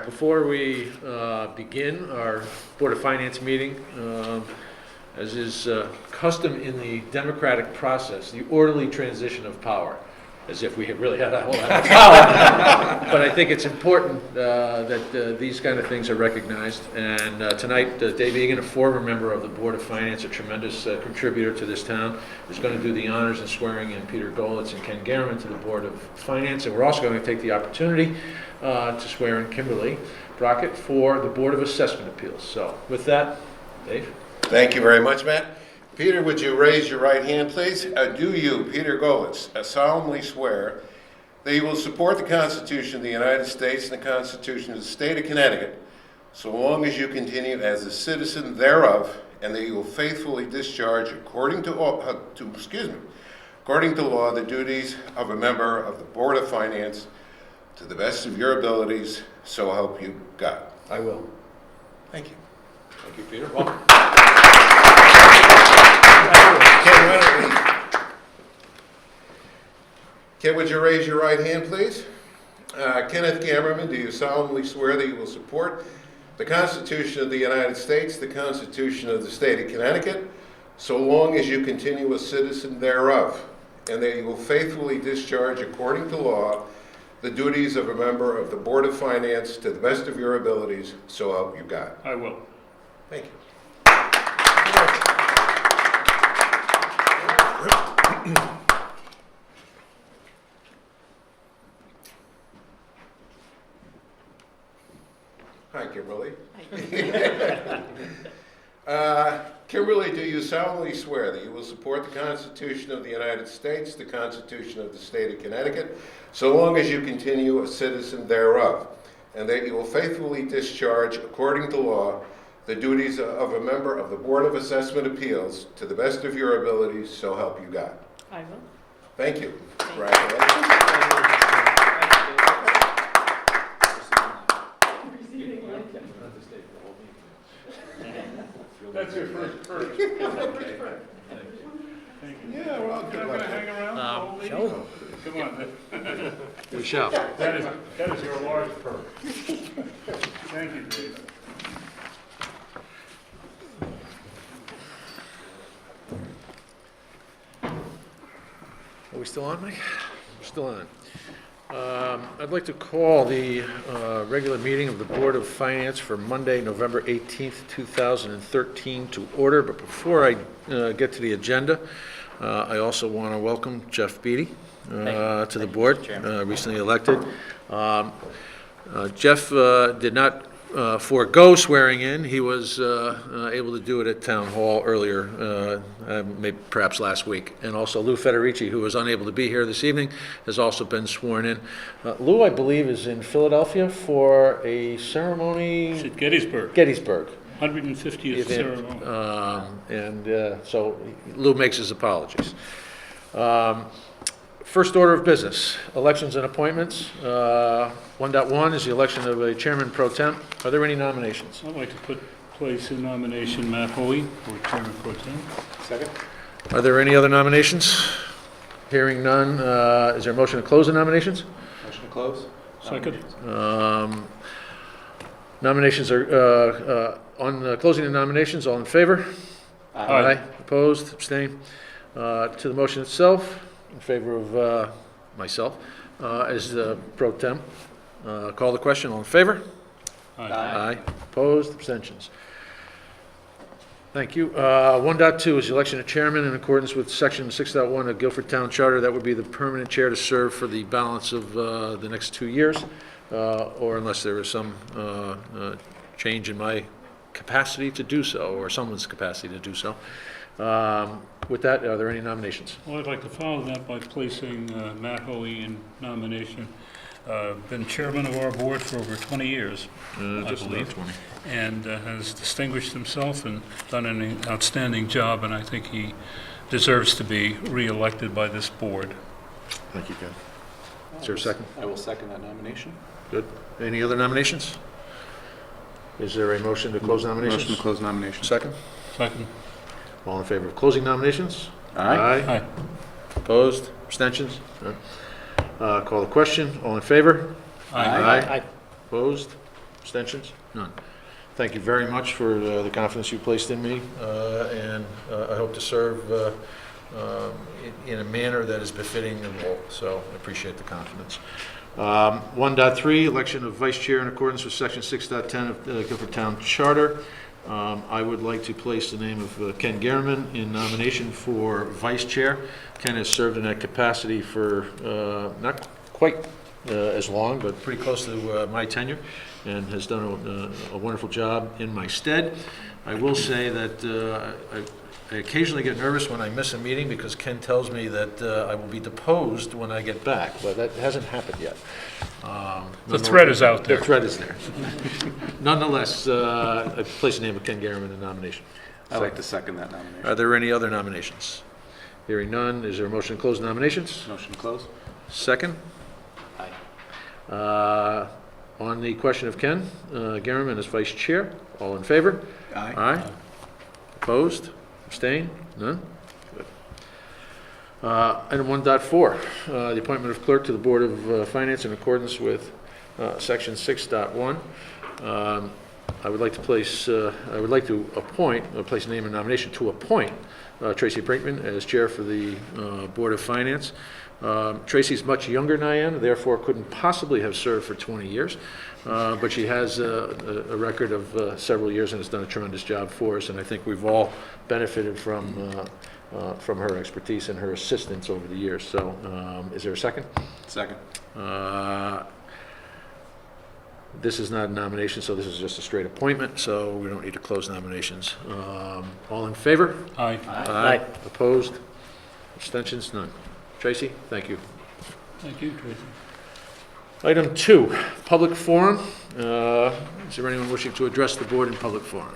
Before we begin our Board of Finance meeting, as is custom in the democratic process, the orderly transition of power, as if we had really had a whole lot of power. But I think it's important that these kind of things are recognized. And tonight, Dave Egan, a former member of the Board of Finance, a tremendous contributor to this town, is going to do the honors in swearing in Peter Golitz and Ken Garriman to the Board of Finance. And we're also going to take the opportunity to swear in Kimberly Brockett for the Board of Assessment Appeals. So with that, Dave. Thank you very much, Matt. Peter, would you raise your right hand, please? Do you, Peter Golitz, solemnly swear that you will support the Constitution of the United States and the Constitution of the State of Connecticut, so long as you continue as a citizen thereof, and that you will faithfully discharge, according to law, the duties of a member of the Board of Finance to the best of your abilities, so help you God? I will. Thank you. Thank you, Peter. Welcome. Ken, would you raise your right hand, please? Kenneth Gammerman, do you solemnly swear that you will support the Constitution of the United States, the Constitution of the State of Connecticut, so long as you continue a citizen thereof, and that you will faithfully discharge, according to law, the duties of a member of the Board of Finance to the best of your abilities, so help you God? I will. Thank you. Hi, Kimberly. Kimberly, do you solemnly swear that you will support the Constitution of the United States, the Constitution of the State of Connecticut, so long as you continue a citizen thereof, and that you will faithfully discharge, according to law, the duties of a member of the Board of Assessment Appeals to the best of your abilities, so help you God? I will. Thank you. Congratulations. That's your first perch. Yeah, well, You're good not luck. gonna hang around the whole meeting? Shall Come on, we shall. that is your large perch. Thank you, Dave. Are we still on, Mike? We're still on. I'd like to call the regular meeting of the Board of Finance for Monday, November 18th, 2013 to order. But before I get to the agenda, I also want to welcome Jeff Beatty to the board, recently elected. Jeff did not forego swearing in. He was able to do it at Town Hall earlier, maybe perhaps last week. And also Lou Federici, who was unable to be here this evening, has also been sworn in. Lou, I believe, is in Philadelphia for a ceremony. It's at Gettysburg, Gettysburg. 150th Event. ceremony. So Lou makes his apologies. First order of business, elections and appointments. 1.1 is the election of a chairman pro tem. Are there any nominations? I'd like to place in nomination Matt Hoey for chairman pro tem. Second. Are there any other nominations? Hearing none, is there a motion to close the nominations? Motion to close? Second. Nominations are, on closing the nominations, all in favor? Aye. Opposed, abstained. To the motion itself, in favor of myself as the pro tem. Call the question, all in favor? Aye. Opposed, abstentions. Thank you. 1.2 is the election of chairman in accordance with section 6.1 of Guilford Town Charter. That would be the permanent chair to serve for the balance of the next 2 years, or unless there is some change in my capacity to do so, or someone's capacity to do so. With that, are there any nominations? Well, I'd like to follow that by placing Matt Hoey in nomination. Been chairman of our board for over 20 years, I Just believe, about 20. and has distinguished himself and done an outstanding job, and I think he deserves to be re-elected by this board. Thank you, Ken. Is there a second? I will second that nomination. Good. Any other nominations? Is there a motion to close nominations? Motion to close nominations. Second? Second. All in favor of closing nominations? Aye. Aye. Opposed? Abstentions? None. Call the question. All in favor? Aye. Opposed? Abstentions? None. Thank you very much for the confidence you placed in me, and I hope to serve in a manner that is befitting the role, so I appreciate the confidence. 1.3, election of vice chair in accordance with section 6.10 of the Guilford Town Charter. I would like to place the name of Ken Garriman in nomination for vice chair. Ken has served in that capacity for not quite as long, but pretty close to my tenure, and has done a wonderful job in my stead. I will say that I occasionally get nervous when I miss a meeting because Ken tells me that I will be deposed when I get back, but that hasn't happened yet. The threat is out there. The threat is there. Nonetheless, I place the name of Ken Garriman in nomination. I'd like to second that nomination. Are there any other nominations? Hearing none, is there a motion to close nominations? Motion to close? Second? Aye. On the question of Ken Garriman as vice chair, all in favor? Aye. Aye. Opposed? Abstained? None? Good. Item 1.4, the appointment of clerk to the Board of Finance in accordance with section 6.1. I would like to place a name in nomination to appoint Tracy Brinkman as chair for the Board of Finance. Tracy's much younger than I am, therefore couldn't possibly have served for 20 years, but she has a record of several years and has done a tremendous job for us, and I think we've all benefited from her expertise and her assistance over the years. So is there a second? Second. This is not a nomination, so this is just a straight appointment, so we don't need to close nominations. All in favor? Aye. Aye. Opposed? Abstentions? None. Tracy, thank you. Thank you, Tracy. Item 2, public forum. Is there anyone wishing to address the board in public forum?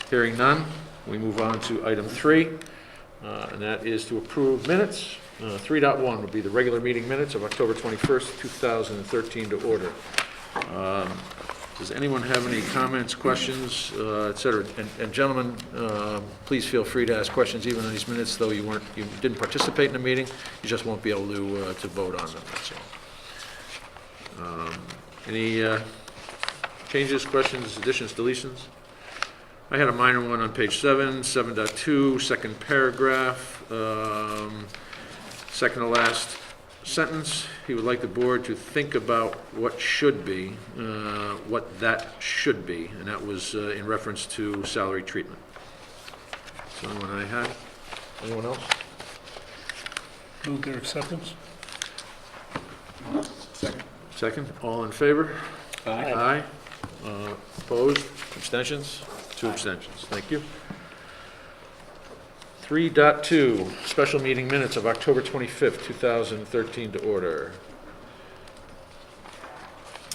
Hearing none, we move on to item 3, and that is to approve minutes. 3.1 would be the regular meeting minutes of October 21st, 2013 to order. Does anyone have any comments, questions, et cetera? And gentlemen, please feel free to ask questions even on these minutes, though you didn't participate in the meeting. You just won't be able to vote on them, that's all. Any changes, questions, additions, deletions? I had a minor one on page 7, 7.2, second paragraph, second to last sentence. He would like the board to think about what should be, what that should be, and that was in reference to salary treatment. So anyone I had? Anyone else? Move their acceptance? Second. Second, all in favor? Aye. Aye. Opposed? Abstentions? 2 abstentions. Thank you. 3.2, special meeting minutes of October 25th, 2013 to order.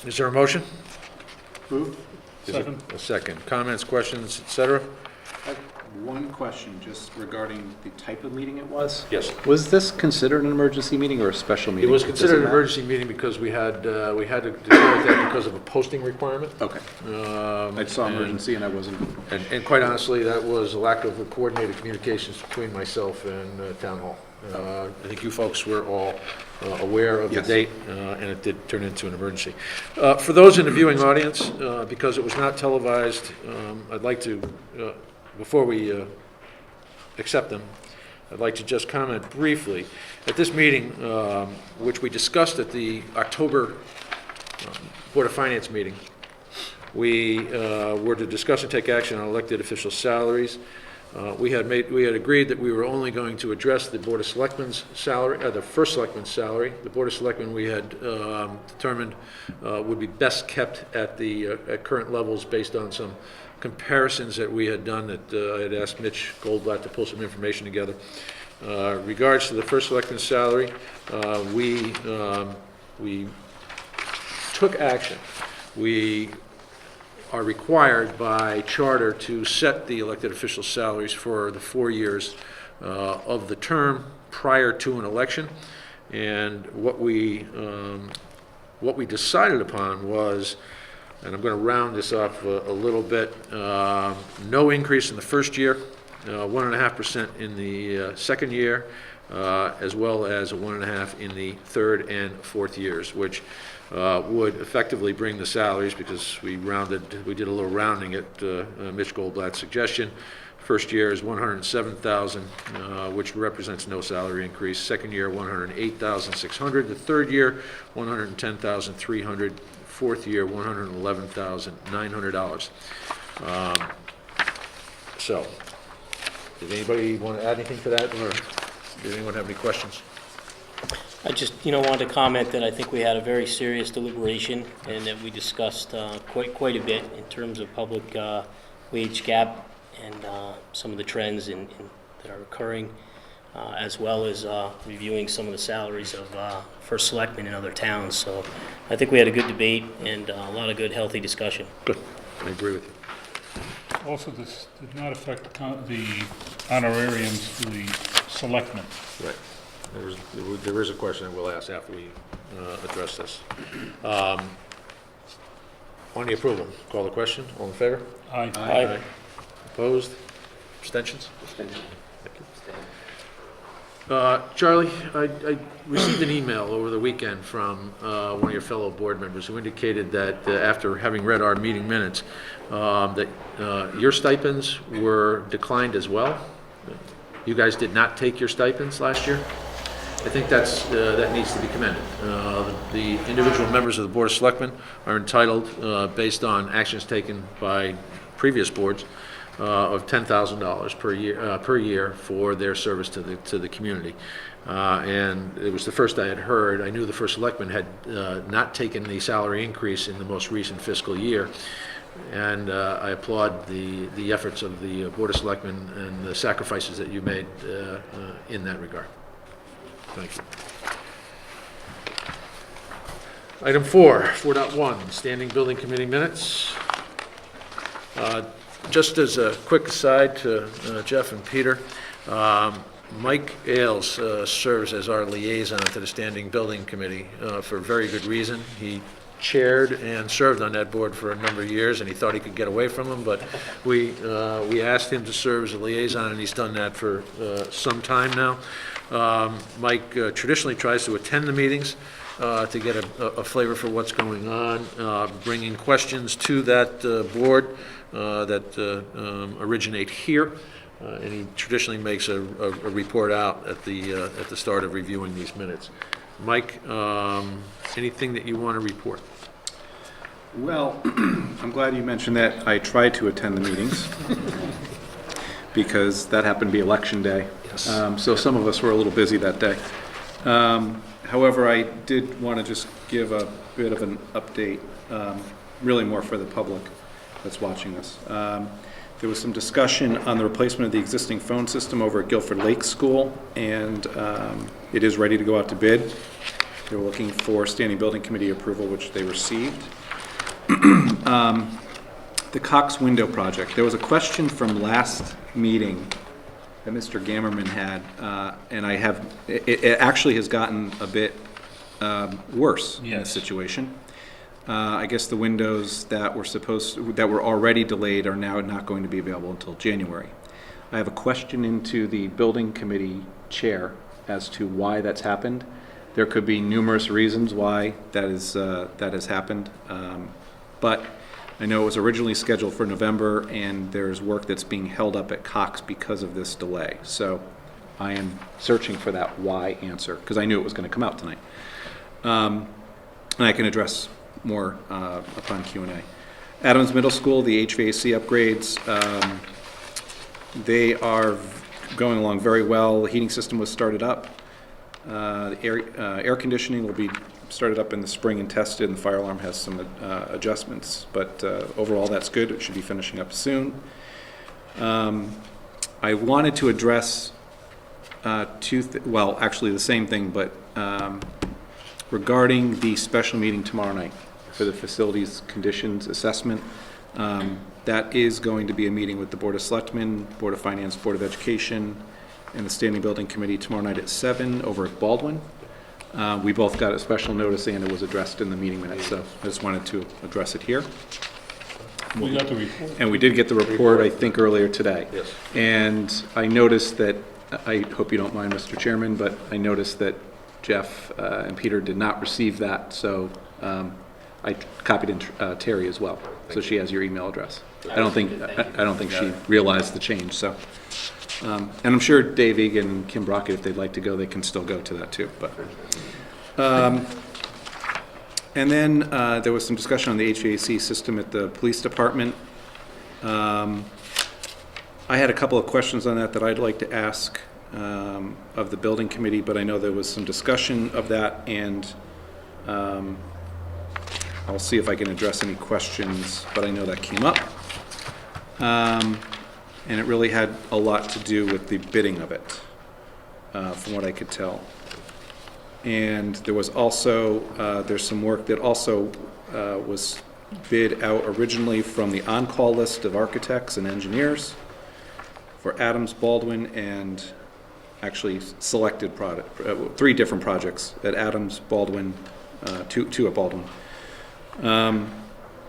Is there a motion? Move. Is it Second. a second? Comments, questions, et cetera? I have one question just regarding the type of meeting it was. Yes. Was this considered an emergency meeting or a special It meeting? was Does considered an matter? emergency meeting because we had to declare that because of a posting requirement. Okay. I saw and- emergency and I wasn't. And quite honestly, that was a lack of coordinated communications between myself and Town Hall. I think you folks were all aware of the Yes. date, and it did turn into an emergency. For those in the viewing audience, because it was not televised, I'd like to, before we accept them, I'd like to just comment briefly. At this meeting, which we discussed at the October Board of Finance meeting, we were to discuss and take action on elected official salaries. We had agreed that we were only going to address the Board of Selectmen's salary, the first selectman's salary. The Board of Selectmen, we had determined would be best kept at at current levels based on some comparisons that we had done that I had asked Mitch Goldblatt to pull some information together. Regards to the first selectman's salary, we took action. We are required by charter to set the elected official salaries for the 4 years of the term prior to an election. And what we decided upon was, and I'm going to round this up a little bit, no increase in the first year, 1.5% in the second year, as well as a 1.5 in the third and fourth years, which would effectively bring the salaries, because we did a little rounding at Mitch Goldblatt's suggestion. First year is $107,000, which represents no salary increase. Second year, $108,600. The third year, $110,300. Fourth year, $111,900. So, did anybody want to add anything to that, or did anyone have any questions? I just, wanted to comment that I think we had a very serious deliberation, and that we discussed quite a bit in terms of public wage gap and some of the trends that are occurring, as well as reviewing some of the salaries of first selectmen in other towns. So I think we had a good debate and a lot of good, healthy discussion. Good. I agree with you. Also, this did not affect the honorariums to the selectmen. Right. There is a question that we'll ask after we address this. On the approval, call the question. All in favor? Aye. Aye. Opposed? Abstentions? Charlie, I received an email over the weekend from one of your fellow board members who indicated that after having read our meeting minutes, that your stipends were declined as well. You guys did not take your stipends last year? I think that needs to be commended. The individual members of the Board of Selectmen are entitled, based on actions taken by previous boards, of $10,000 per year for their service to the community. And it was the first I had heard. I knew the first selectman had not taken the salary increase in the most recent fiscal year. And I applaud the efforts of the Board of Selectmen and the sacrifices that you made in that regard. Thank you. Item 4.1, Standing Building Committee Minutes. Just as a quick aside to Jeff and Peter, Mike Ailes serves as our liaison to the Standing Building Committee for a very good reason. He chaired and served on that board for a number of years, and he thought he could get away from them, but we asked him to serve as a liaison, and he's done that for some time now. Mike traditionally tries to attend the meetings to get a flavor for what's going on, bringing questions to that board that originate here, and he traditionally makes a report out at the start of reviewing these minutes. Mike, anything that you want to report? Well, I'm glad you mentioned that. I tried to attend the meetings because that happened to be election day. Yes. So some of us were a little busy that day. However, I did want to just give a bit of an update, really more for the public that's watching us. There was some discussion on the replacement of the existing phone system over at Guilford Lake School, and it is ready to go out to bid. They were looking for Standing Building Committee approval, which they received. The Cox Window Project. There was a question from last meeting that Mr. Gammerman had, and it actually has gotten a bit worse in this situation. I guess the windows that were already delayed are now not going to be available until January. I have a question into the building committee chair as to why that's happened. There could be numerous reasons why that has happened, but I know it was originally scheduled for November, and there's work that's being held up at Cox because of this delay. So I am searching for that why answer, because I knew it was going to come out tonight. And I can address more upon Q&A. Adams Middle School, the HVAC upgrades, they are going along very well. The heating system was started up. The air conditioning will be started up in the spring and tested, and the fire alarm has some adjustments. But overall, that's good. It should be finishing up soon. I wanted to address actually the same thing, but regarding the special meeting tomorrow night for the facilities conditions assessment. That is going to be a meeting with the Board of Selectmen, Board of Finance, Board of Education, and the Standing Building Committee tomorrow night at 7 over at Baldwin. We both got a special notice, and it was addressed in the meeting minutes, so I just wanted to address it here. We got the report. And we did get the report, I think, earlier today. Yes. And I noticed that I hope you don't mind, Mr. Chairman, but I noticed that Jeff and Peter did not receive that, so I copied in Terry as well, so she has your email address. I don't think she realized the change, so. And I'm sure Dave Egan and Kim Brockett, if they'd like to go, they can still go to that too, but. And then there was some discussion on the HVAC system at the police department. I had a couple of questions on that I'd like to ask of the building committee, but I know there was some discussion of that, and I'll see if I can address any questions, but I know that came up. And it really had a lot to do with the bidding of it, from what I could tell. And there was also, there's some work that also was bid out originally from the on-call list of architects and engineers for Adams, Baldwin, and actually selected product, 3 different projects at Adams, Baldwin, 2 at Baldwin.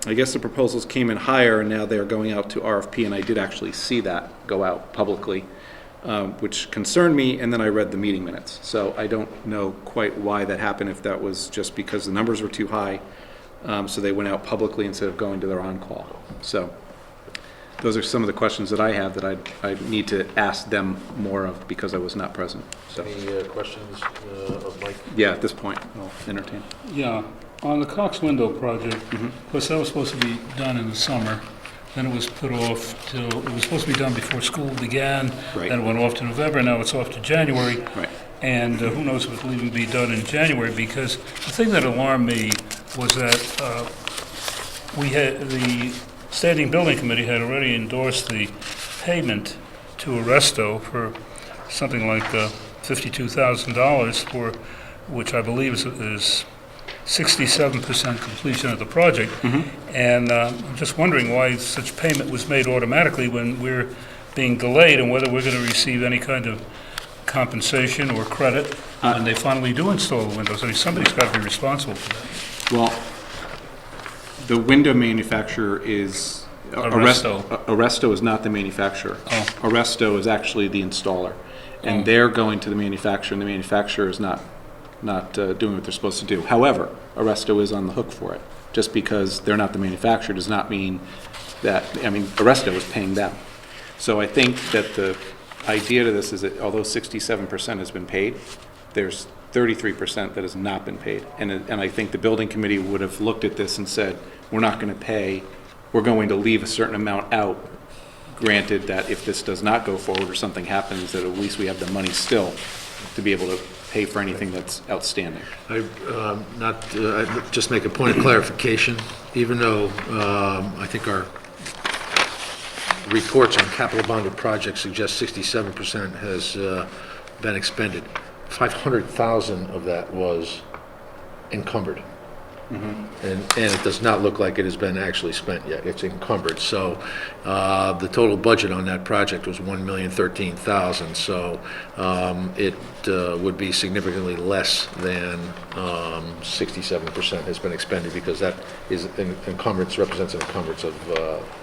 I guess the proposals came in higher, and now they're going out to RFP, and I did actually see that go out publicly, which concerned me, and then I read the meeting minutes. So I don't know quite why that happened, if that was just because the numbers were too high, so they went out publicly instead of going to their on-call. So those are some of the questions that I have that I need to ask them more of because I was not present. So, Any questions of Mike? yeah, at this point, I'll entertain. Yeah, on the Cox Window project, of course, that was supposed to be done in the summer. Then it was put off till, it was supposed to be done before school began. Right. Then it went off to November, now it's off to January. Right. And who knows if it'll even be done in January, because the thing that alarmed me was that we had, the Standing Building Committee had already endorsed the payment to Arresto for something like $52,000 for, which I believe is 67% completion of the project. And I'm just wondering why such payment was made automatically when we're being delayed, and whether we're going to receive any kind of compensation or credit when they finally do install the windows. I mean, somebody's got to be responsible for that. Well, the window manufacturer is Arresto. Arresto is not the manufacturer. Oh. Arresto is actually the installer, and they're going to the manufacturer, and the manufacturer is not doing what they're supposed to do. However, Arresto is on the hook for it. Just because they're not the manufacturer does not mean that, I mean, Arresto is paying them. So I think that the idea to this is that although 67% has been paid, there's 33% that has not been paid. And I think the building committee would have looked at this and said, we're not going to pay, we're going to leave a certain amount out, granted that if this does not go forward or something happens, that at least we have the money still to be able to pay for anything that's outstanding. I'd just make a point of clarification, even though I think our reports on capital bonded projects suggest 67% has been expended. 500,000 of that was encumbered. And it does not look like it has been actually spent yet. It's encumbered. So the total budget on that project was $1,013,000. So it would be significantly less than 67% has been expended, because that is an encumbrance, represents an encumbrance of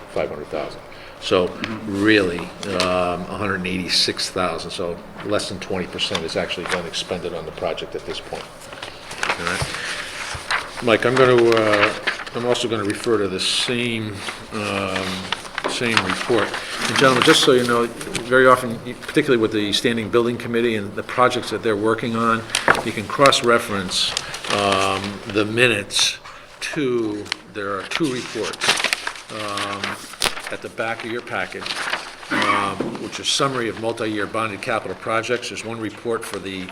500,000. So really 186,000. So less than 20% has actually been expended on the project at this point. All right. Mike, I'm also going to refer to the same report. And gentlemen, just so you know, very often, particularly with the Standing Building Committee and the projects that they're working on, you can cross-reference the minutes to, there are 2 reports at the back of your packet, which is summary of multi-year bonded capital projects. There's one report for the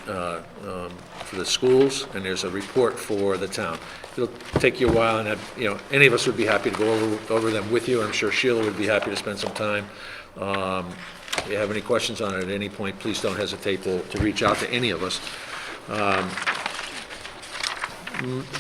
schools, and there's a report for the town. It'll take you a while, and any of us would be happy to go over them with you. I'm sure Sheila would be happy to spend some time. If you have any questions on it at any point, please don't hesitate to reach out to any of us.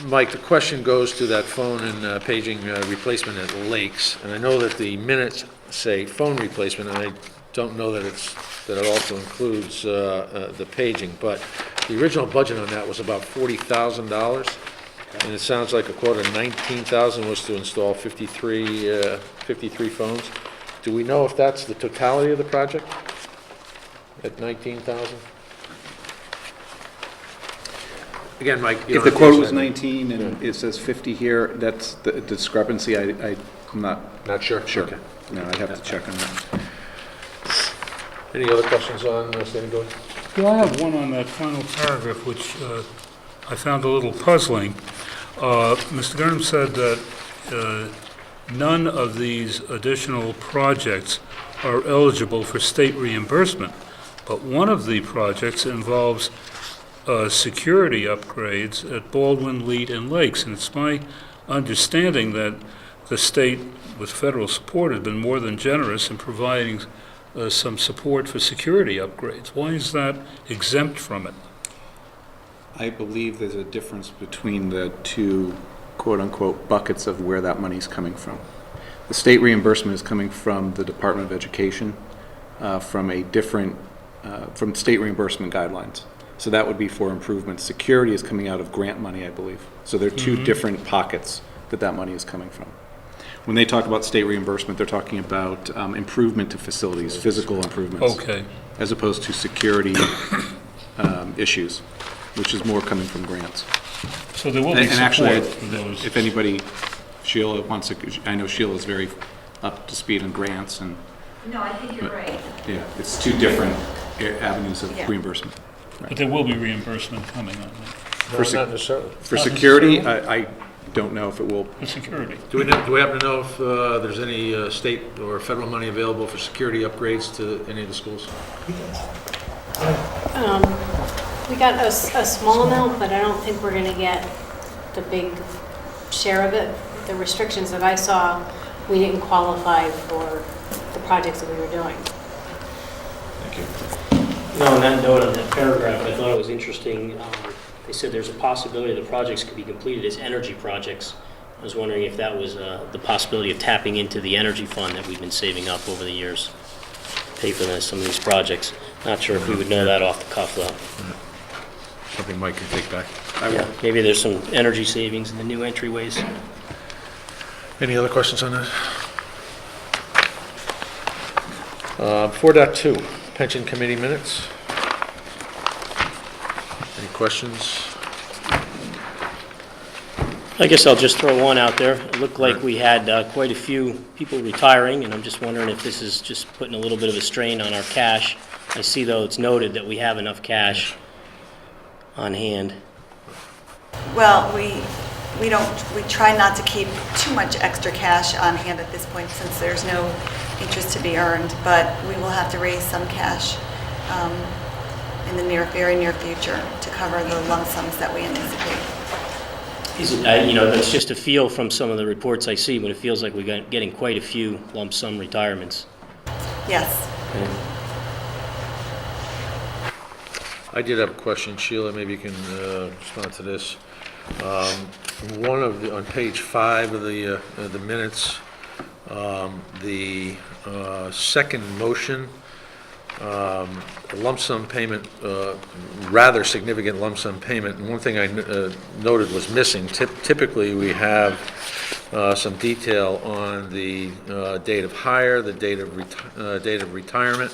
Mike, the question goes to that phone and paging replacement at Lakes, and I know that the minutes say phone replacement, and I don't know that it also includes the paging, but the original budget on that was about $40,000, and it sounds like a quote of $19,000 was to install 53 phones. Do we know if that's the totality of the project? at 19,000? Again, Mike. you If don't the quote have was to- 19 and it says 50 here, that's the discrepancy, I'm not Not sure? sure. Okay. No, I'd have to check on that. Any other questions on standing building? Yeah, I have one on that final paragraph, which I found a little puzzling. Mr. Gurnham said that none of these additional projects are eligible for state reimbursement, but one of the projects involves security upgrades at Baldwin, Leet, and Lakes, and it's my understanding that the state, with federal support, has been more than generous in providing some support for security upgrades. Why is that exempt from it? I believe there's a difference between the two quote-unquote buckets of where that money's coming from. The state reimbursement is coming from the Department of Education, from a different, from state reimbursement guidelines. So that would be for improvements. Security is coming out of grant money, I believe. So there are two different pockets that money is coming from. When they talk about state reimbursement, they're talking about improvement to facilities, physical improvements. Okay. As opposed to security issues, which is more coming from grants. So there will be And actually, support for those. if anybody, Sheila wants to, I know Sheila's very up to speed on grants, and, No, I think you're right. yeah, it's two different avenues of Yeah. reimbursement. But there will be reimbursement coming on that, No, not necessarily. For security, I don't know if it will, for security. Do we happen to know if there's any state or federal money available for security upgrades to any of the schools? We got a small amount, but I don't think we're gonna get the big share of it. The restrictions that I saw, we didn't qualify for the projects that we were doing. Thank you. No, on that note, on that paragraph, I thought it was interesting. They said there's a possibility the projects could be completed as energy projects. I was wondering if that was the possibility of tapping into the energy fund that we've been saving up over the years, to pay for some of these projects. Not sure if we would know that off the cuff, though. Something Mike can take back. Yeah, maybe there's some energy savings in the new entryways. Any other questions on that? 4.2, pension committee minutes. Any questions? I guess I'll just throw one out there. It looked like we had quite a few people retiring, and I'm just wondering if this is just putting a little bit of a strain on our cash. I see, though, it's noted that we have enough cash on hand. Well, we try not to keep too much extra cash on hand at this point since there's no interest to be earned, but we will have to raise some cash in the very near future to cover the lump sums that we anticipate. Is it, that's just a feel from some of the reports I see, but it feels like we're getting quite a few lump sum retirements. Yes. I did have a question, Sheila, maybe you can respond to this. On page 5 of the minutes, the second motion, lump sum payment, rather significant lump sum payment, and one thing I noted was missing. Typically, we have some detail on the date of hire, the date of retirement,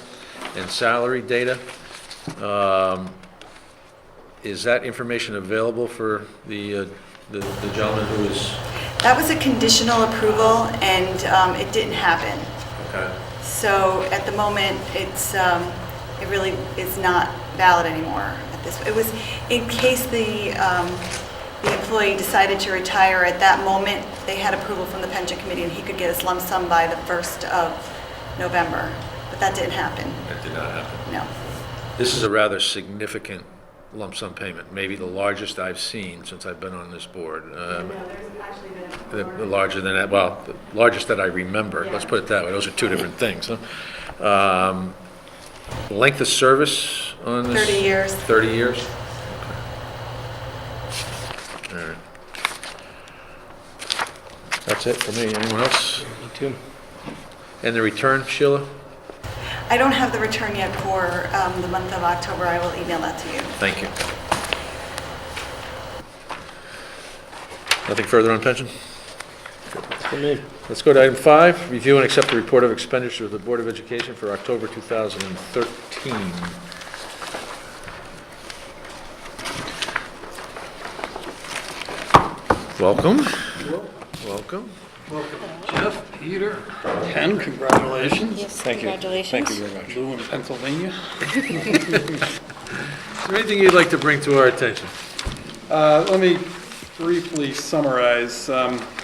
and salary data. Is that information available for the gentleman who is? That was a conditional approval and it didn't happen. Okay. So at the moment, it really is not valid anymore. It was in case the employee decided to retire at that moment, they had approval from the pension committee and he could get his lump sum by the 1st of November. But that didn't happen, That did not happen. no. This is a rather significant lump sum payment, maybe the largest I've seen since I've been on this board. Larger than that, well, the largest that I remember, let's put it that way. Those are two different things. Huh? Length of service on this? 30 years. 30 years? Okay. All right. That's it for me. Anyone else? Me too. And the return, Sheila? I don't have the return yet for the month of October. I will email that to you. Thank you. Nothing further on pension? Come in. Let's go to item 5, review and accept the report of expenditure of the Board of Education for October 2013. Welcome. Welcome. Jeff, Peter, Ken, congratulations. Yes, congratulations. very much. Lou in Pennsylvania. Is there anything you'd like to bring to our attention? Let me briefly summarize.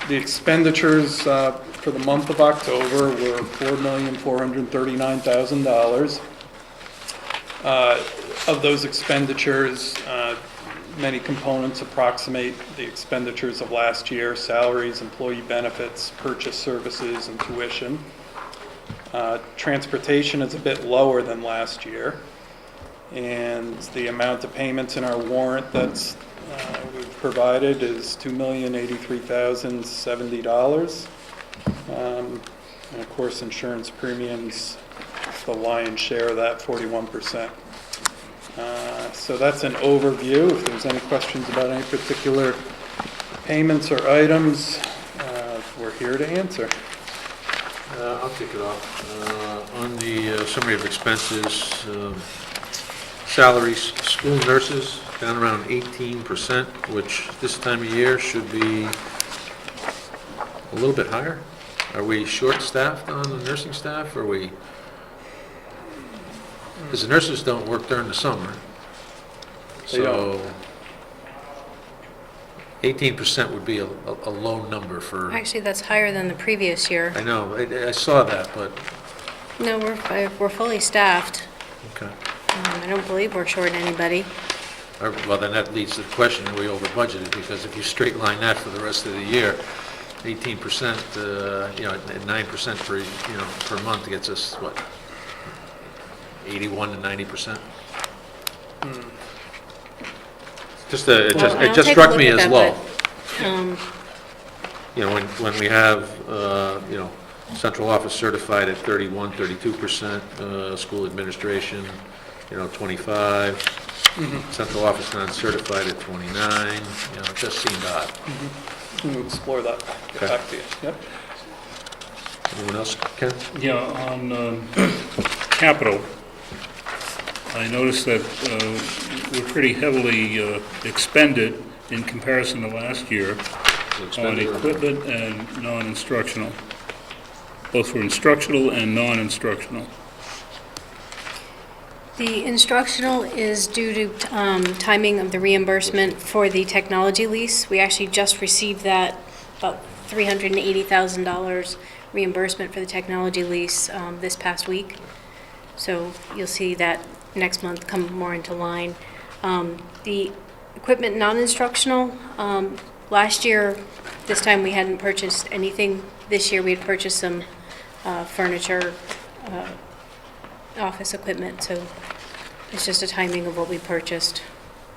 The expenditures for the month of October were $4,439,000. Of those expenditures, many components approximate the expenditures of last year: salaries, employee benefits, purchase services, and tuition. Transportation is a bit lower than last year, and the amount of payments in our warrant that's we've provided is $2,083,070. And of course, insurance premiums, the lion's share of that, 41%. So that's an overview. If there's any questions about any particular payments or items, we're here to answer. I'll kick it off. On the summary of expenses, salaries, school nurses down around 18%, which this time of year should be a little bit higher. Are we short-staffed on the nursing staff, or are we? Because the nurses don't work during the summer. They don't. So 18% would be a low number for, Actually, that's higher than the previous year. I know, I saw that, but, No, we're fully staffed. okay. I don't believe we're short anybody. Well, then that leads to the question, are we over budgeted? Because if you straight line that for the rest of the year, 18%, at 9% per month gets us, what, 81 to 90%? It I'll just take a struck look me at as that, low. but, When we have, central office certified at 31, 32%, school administration, 25, central office non-certified at 29, it just seemed odd. We'll explore that. Get Okay. back to you. Yep. Anyone else, Ken? Yeah, on capital, I noticed that we're pretty heavily expended in comparison to last year on equipment and non-instructional, both for instructional and non-instructional. The instructional is due to timing of the reimbursement for the technology lease. We actually just received that, about $380,000 reimbursement for the technology lease this past week. So you'll see that next month come more into line. The equipment non-instructional, last year, this time we hadn't purchased anything. This year we had purchased some furniture, office equipment, so it's just a timing of what we purchased.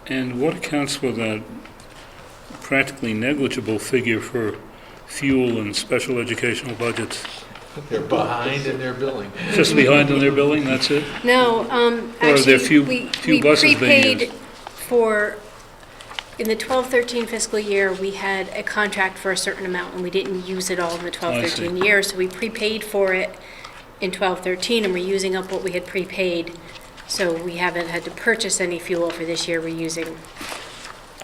And what accounts for that practically negligible figure for fuel and special educational budgets? They're behind in their billing. Just behind on their billing, that's it? No, Or are there actually, few we buses being prepaid used? for, in the 12-13 fiscal year, we had a contract for a certain amount, and we didn't use it all in the 12-13 year, so we prepaid for it in 12-13, and we're using up what we had prepaid, so we haven't had to purchase any fuel for this year. We're using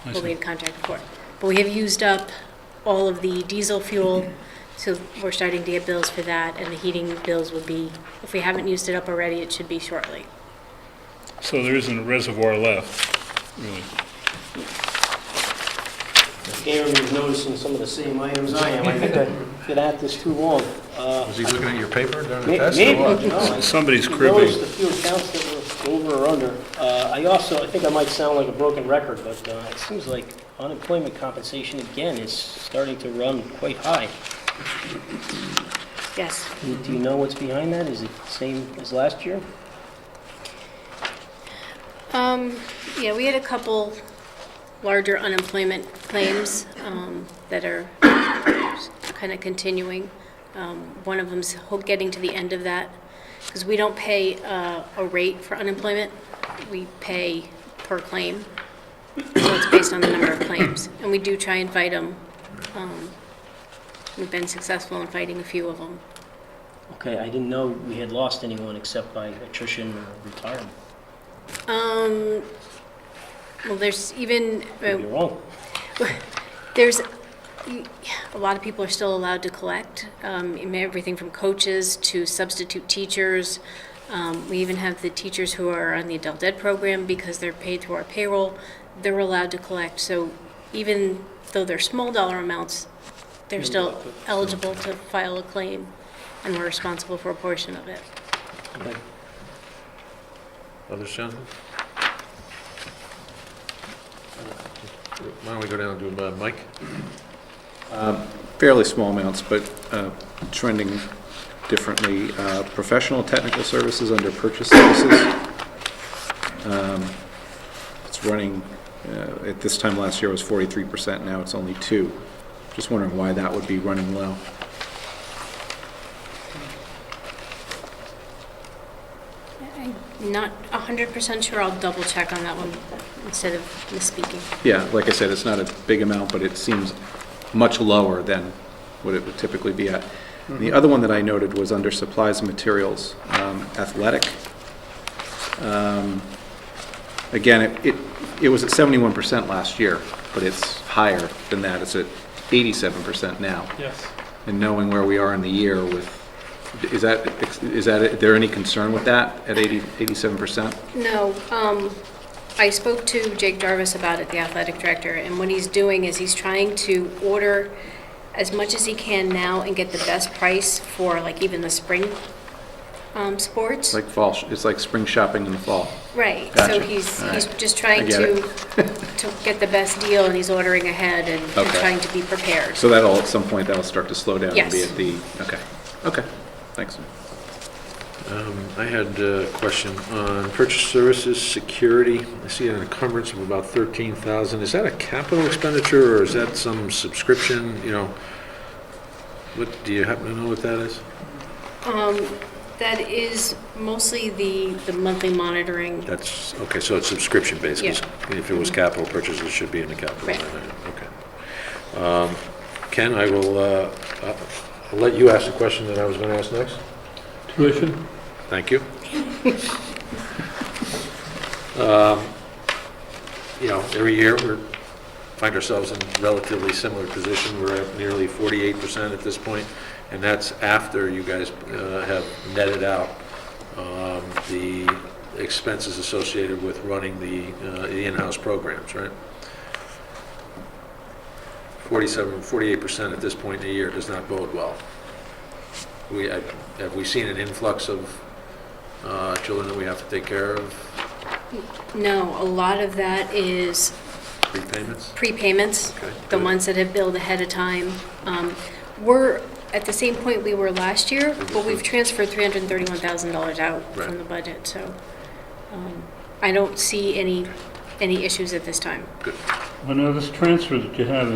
what we had contracted for. But we have used up all of the diesel fuel, so we're starting to get bills for that, and the heating bills would be, if we haven't used it up already, it should be shortly. So there isn't a reservoir left, really? Aaron was noticing some of the same items I am. I think I've been at this too long. Was he looking at your paper during the test? Maybe. Or what? No, I Somebody's noticed cribbing. a few accounts that were over or under. I think I might sound like a broken record, but it seems like unemployment compensation again is starting to run quite high. Yes. Do you know what's behind that? Is it the same as last year? Yeah, we had a couple larger unemployment claims that are kind of continuing. One of them's getting to the end of that, because we don't pay a rate for unemployment. We pay per claim, so it's based on the number of claims. And we do try and fight them We've been successful in fighting a few of them. Okay, I didn't know we had lost anyone except by attrition or retirement. Well, there's even, Could be wrong. there's, a lot of people are still allowed to collect, everything from coaches to substitute teachers. We even have the teachers who are on the adult ed program because they're paid through our payroll. They're allowed to collect. So even though they're small dollar amounts, they're still eligible to file a claim, and we're responsible for a portion of it. Okay. Others, gentlemen? Why don't we go down to Mike? Fairly small amounts, but trending differently. Professional technical services under purchase services. It's running, at this time last year it was 43%, now it's only 2%. Just wondering why that would be running low. I'm not 100% sure. I'll double check on that one instead of misspeaking. Yeah, like I said, it's not a big amount, but it seems much lower than what it would typically be at. The other one that I noted was under supplies and materials, athletic. Again, it was at 71% last year, but it's higher than that. It's at 87% now. Yes. And knowing where we are in the year with, is there any concern with that at 87%? No, I spoke to Jake Jarvis about it, the athletic director, and what he's doing is he's trying to order as much as he can now and get the best price for like even the spring sports. Like fall, it's like spring shopping in the fall. Right, Gotcha. so he's All right. just trying I get to, it. to get the best deal, and he's ordering ahead and Okay. trying to be prepared. So that'll, at some point, that'll start to slow down and be Yes. at the, okay, thanks. I had a question on purchase services, security. I see an encumbrance of about 13,000. Is that a capital expenditure or is that some subscription, you know? What, do you happen to know what that is? That is mostly the monthly monitoring. That's, okay, so it's subscription based. 'Cause if it was capital purchases, it should be in the capital. Right. line item. Okay. Ken, I will, I'll let you ask the question that I was going to ask next. Tuition? Thank you. You know, every year we find ourselves in a relatively similar position. We're at nearly 48% at this point, and that's after you guys have netted out the expenses associated with running the in-house programs, right? 48% at this point in the year does not bode well. Have we seen an influx of children that we have to take care of, No, a lot of that is prepayments? prepayments, Okay, the good. ones that have billed ahead of time. We're at the same point we were last year, but we've transferred $331,000 out Right. from the budget, so I don't see any issues at this time. Good. Well, now, this transfer that you have,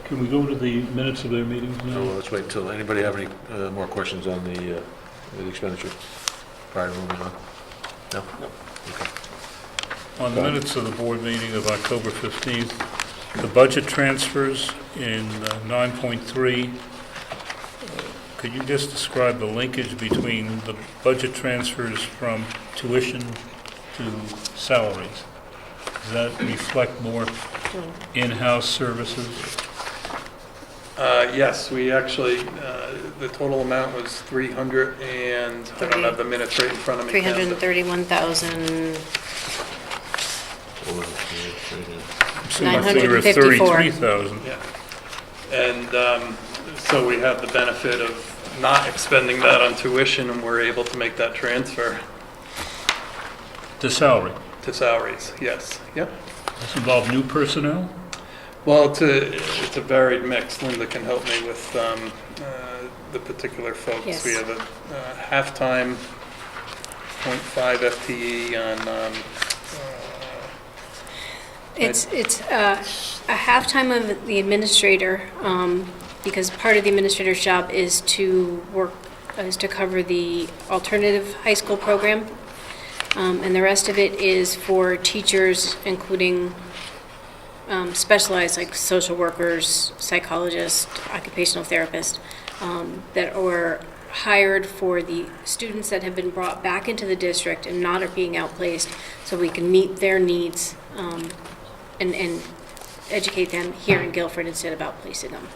can we go to the minutes of their meetings So now? let's wait until, anybody have any more questions on the expenditure prior to moving on? No? No. Okay. On the minutes of the board meeting of October 15th, the budget transfers in 9.3, could you just describe the linkage between the budget transfers from tuition to salaries? Does that reflect more in-house services? Yes, we actually, the total amount was 300 and, I don't have the minutes right in front of me. Ken, but- 331,000, Seemed like we were at 954. 33,000. Yeah. And so we have the benefit of not expending that on tuition, and we're able to make that transfer The salary. to salaries, yes. Yep. Does it involve new personnel? Well, it's a varied mix. Linda can help me with the particular folks. Yes. We have a half-time, 0.5 FTE on, It's a half-time of the administrator, because part of the administrator's job is to cover the alternative high school program. And the rest of it is for teachers, including specialized, like social workers, psychologists, occupational therapists, that were hired for the students that have been brought back into the district and not are being outplaced, so we can meet their needs and educate them here in Guilford instead of outplacing them.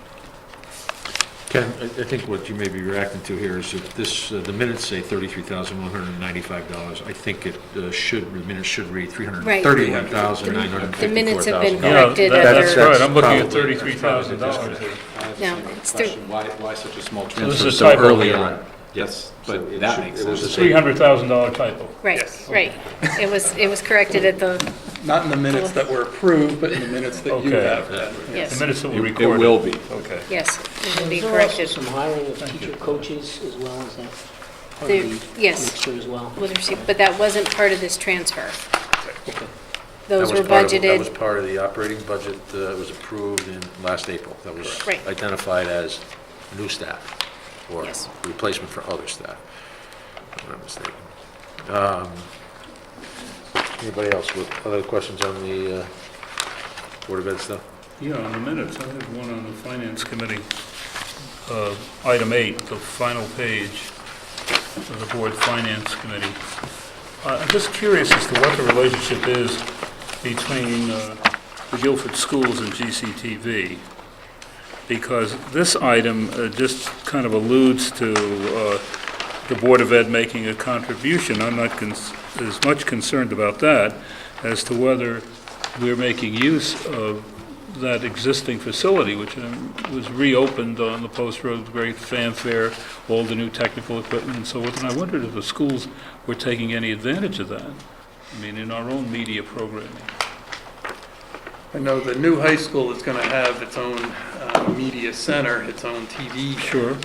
Ken, I think what you may be reacting to here is that this, the minutes say $33,195. I think it should, the minutes should read $331,954. The minutes have been Yeah, corrected. that's under- right, I'm looking at Probably- $33,000 here. No, it's through, Why such a small This transfer is a so typo early here. on? Yes, But that makes sense. $300,000 typo. right, Yes. right. It was corrected at the, Not in the minutes that were approved, but in the minutes that you Okay. have. The yes, minutes that were It recorded. will be. Okay. yes, it will be Is there also corrected. some hiring of teacher coaches as well as that? Part There- of the yes. mixture as well? With receipt, but that wasn't part of this transfer. Okay. Those were That was budgeted, part of the operating budget that was approved in last April. That was Right. identified as new staff or Yes. replacement for other staff, if I'm not mistaken. Anybody else with other questions on the Board of Ed stuff? Yeah, on the minutes, I have one on the Finance Committee. Item 8, the final page of the Board Finance Committee. I'm just curious as to what the relationship is between the Guilford Schools and GCTV, because this item just kind of alludes to the Board of Ed making a contribution. I'm not as much concerned about that as to whether we're making use of that existing facility, which was reopened on the Post Road with great fanfare, all the new technical equipment and so forth. And I wondered if the schools were taking any advantage of that. I mean, in our own media programming. I know the new high school is going to have its own media center, its own TV Sure.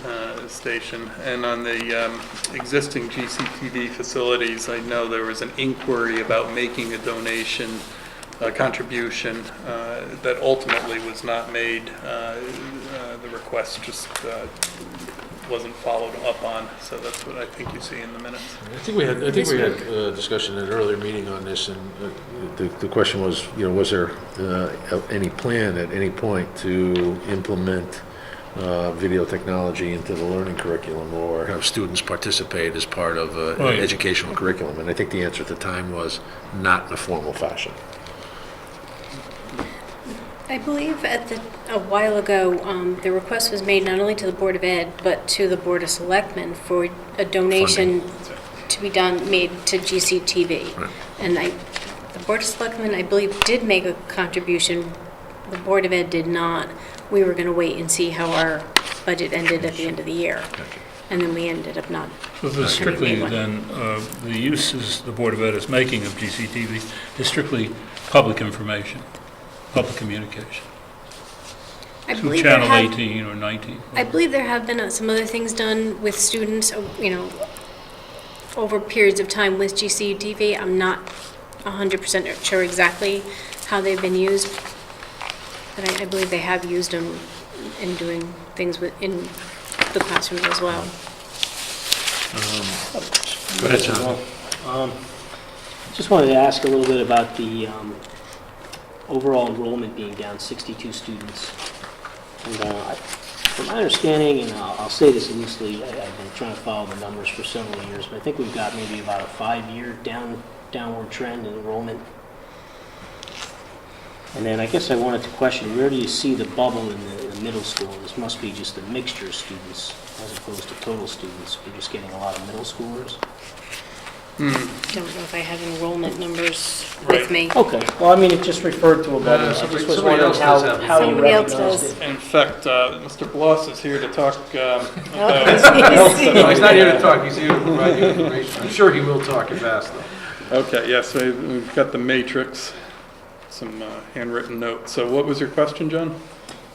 station. And on the existing GCTV facilities, I know there was an inquiry about making a donation, a contribution that ultimately was not made. The request just wasn't followed up on, so that's what I think you see in the minutes. I think we had a discussion in an earlier meeting on this, and the question was, was there any plan at any point to implement video technology into the learning curriculum or have students participate as part of an Right. educational curriculum? And I think the answer at the time was not in a formal fashion. I believe a while ago, the request was made not only to the Board of Ed, but to the Board of Selectmen for a donation to be made to GCTV. Right. And the Board of Selectmen, I believe, did make a contribution. The Board of Ed did not. We were going to wait and see how our budget ended at the end of the year. And then we ended up not. So the strictly made one. then, the uses the Board of Ed is making of GCTV is strictly public information, public communication. I Through believe Channel there have- 18 or 19. I believe there have been some other things done with students, over periods of time with GCTV. I'm not 100% sure exactly how they've been used, but I believe they have used them in doing things in the classroom as well. Go ahead, John. Just wanted to ask a little bit about the overall enrollment being down 62 students. And from my understanding, and I'll say this loosely, I've been trying to follow the numbers for several years, but I think we've got maybe about a 5-year downward trend in enrollment. And then I guess I wanted to question, where do you see the bubble in the middle school? This must be just a mixture of students as opposed to total students. We're just getting a lot of middle schoolers. Don't know if I have enrollment numbers Right. with me. Okay, well, I mean, it just referred to a bubble, so I just was somebody wondering else does have how you Somebody else recognized does. it. In fact, Mr. Bloss is here to talk about Oh, something else that No, he's not here to talk, he's here to provide you information. I'm sure he will talk if asked, though. Okay, yes, we've got the matrix, some handwritten notes. So what was your question, John?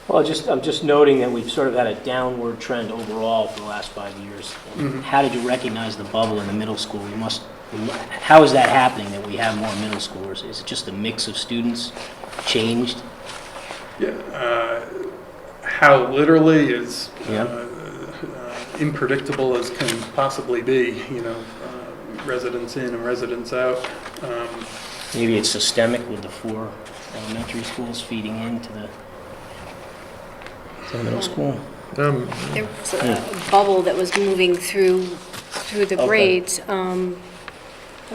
Well, I'm just noting that we've sort of had a downward trend overall for the last 5 years. And how did you recognize the bubble in the middle school? How is that happening that we have more middle schoolers? Is it just a mix of students changed? Yeah, how literally is Yeah. unpredictable as can possibly be, residents in and residents out. maybe it's systemic with the 4 elementary schools feeding into the middle school. There was a bubble that was moving through the Okay. grades. I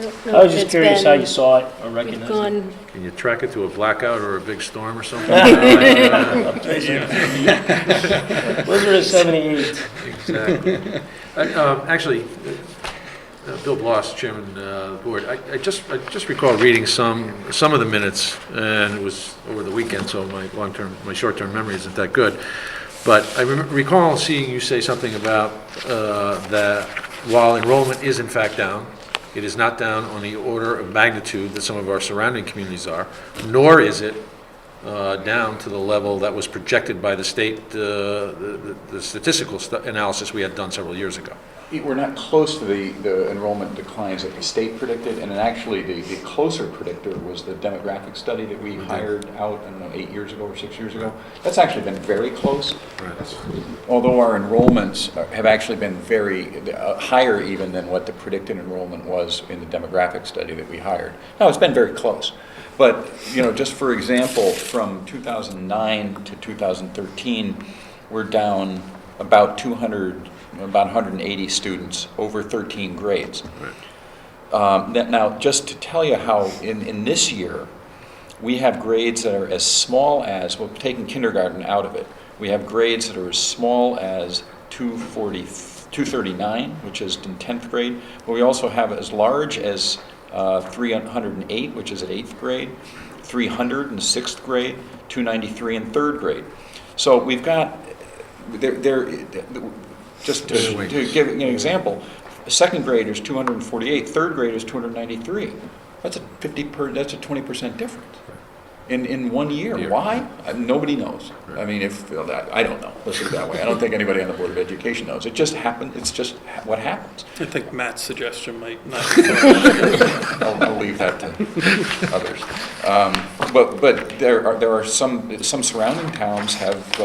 don't know I was if just it's curious how been- you saw it or We've recognized it. gone, Can you track it to a blackout or a big storm or something? Blizzard of 78. Exactly. Actually, Bill Bloss, Chairman of the board, I just recall reading some of the minutes, and it was over the weekend, so my short-term memory isn't that good. But I recall seeing you say something about that while enrollment is in fact down, it is not down on the order of magnitude that some of our surrounding communities are, nor is it down to the level that was projected by the state, the statistical analysis we had done several years ago. We're not close to the enrollment declines that the state predicted, and then actually the closer predictor was the demographic study that we hired out, I don't know, 8 years ago or 6 years ago. That's actually been very close. Although our enrollments have actually been very higher even than what the predicted enrollment was in the demographic study that we hired. Now, it's been very close. But, you know, just for example, from 2009 to 2013, we're down about 180 students over 13 grades. Now, just to tell you how in this year, we have grades that are as small as, well, taking kindergarten out of it, we have grades that are as small as 239, which is in 10th grade, but we also have as large as 308, which is at 8th grade, 300 in 6th grade, 293 in 3rd grade. So we've got, just to give an example, 2nd grade is 248, 3rd grade is 293. That's a 20% difference in 1 year. Why? Nobody knows. I mean, I don't know. Let's put it that way. I don't think anybody on the Board of Education knows. It just happened. It's just what happens. I think Matt's suggestion might not. I'll leave that to others. But there are some surrounding towns have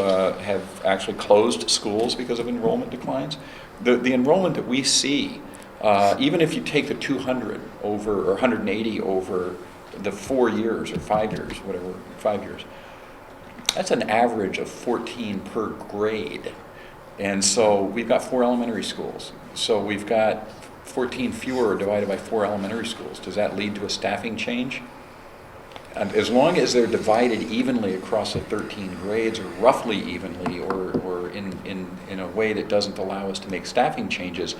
actually closed schools because of enrollment declines. The enrollment that we see, even if you take the 200 over or 180 over the 4 years or 5 years, whatever, 5 years, that's an average of 14 per grade. And so we've got 4 elementary schools. So we've got 14 fewer divided by 4 elementary schools. Does that lead to a staffing change? And as long as they're divided evenly across the 13 grades, or roughly evenly, or in a way that doesn't allow us to make staffing changes,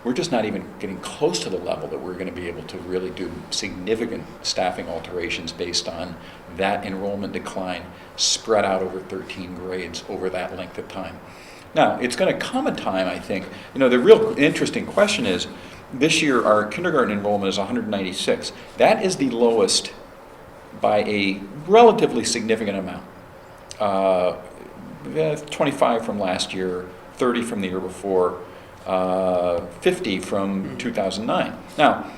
we're just not even getting close to the level that we're going to be able to really do significant staffing alterations based on that enrollment decline spread out over 13 grades over that length of time. Now, it's going to come a time, I think, the real interesting question is, this year our kindergarten enrollment is 196. That is the lowest by a relatively significant amount. 25 from last year, 30 from the year before, 50 from 2009. Now,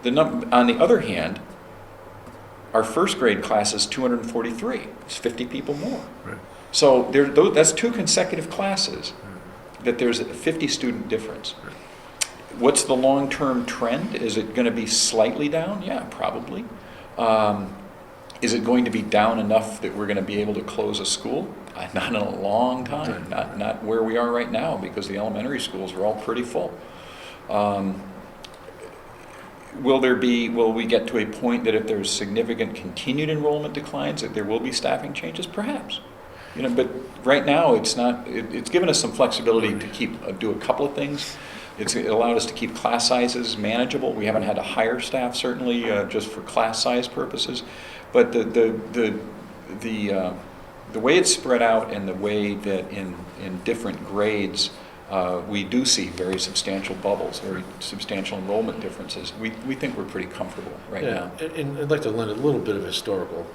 on the other hand, our first grade class is 243. It's 50 people more. Right. So that's 2 consecutive classes that there's a 50 student difference. Right. What's the long-term trend? Is it going to be slightly down? Yeah, probably. Is it going to be down enough that we're going to be able to close a school? Not in a long time. Not where we are right now, because the elementary schools are all pretty full. Will we get to a point that if there's significant continued enrollment declines, that there will be staffing changes? Perhaps. But right now it's not. It's given us some flexibility to do a couple of things. It allowed us to keep class sizes manageable. We haven't had to hire staff, certainly, just for class size purposes. But the way it's spread out and the way that in different grades we do see very substantial bubbles, very substantial enrollment differences, we think we're pretty comfortable right now. And I'd like to lend a little bit of historical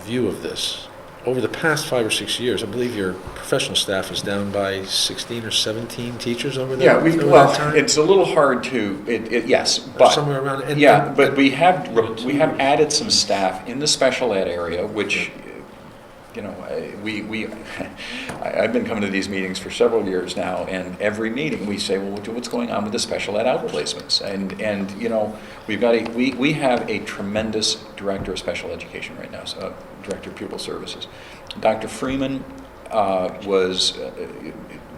view of this. Over the past 5 or 6 years, I believe your professional staff is down by 16 or 17 teachers over there. Yeah, that time? it's a little hard to, yes, Or but. somewhere around. But we have added some staff in the special ed area, which, I've been coming to these meetings for several years now, and every meeting we say, well, what's going on with the special ed outplacements? And we have a tremendous director of special education right now, so director of pupil services. Dr. Freeman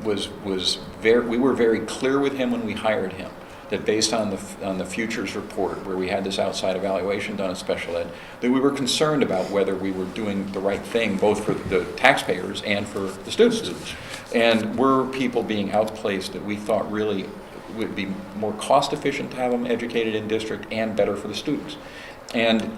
we were very clear with him when we hired him that based on the futures report where we had this outside evaluation done in special ed, that we were concerned about whether we were doing the right thing both for the taxpayers and for the students. And were people being outplaced that we thought really would be more cost efficient to have them educated in district and better for the students. And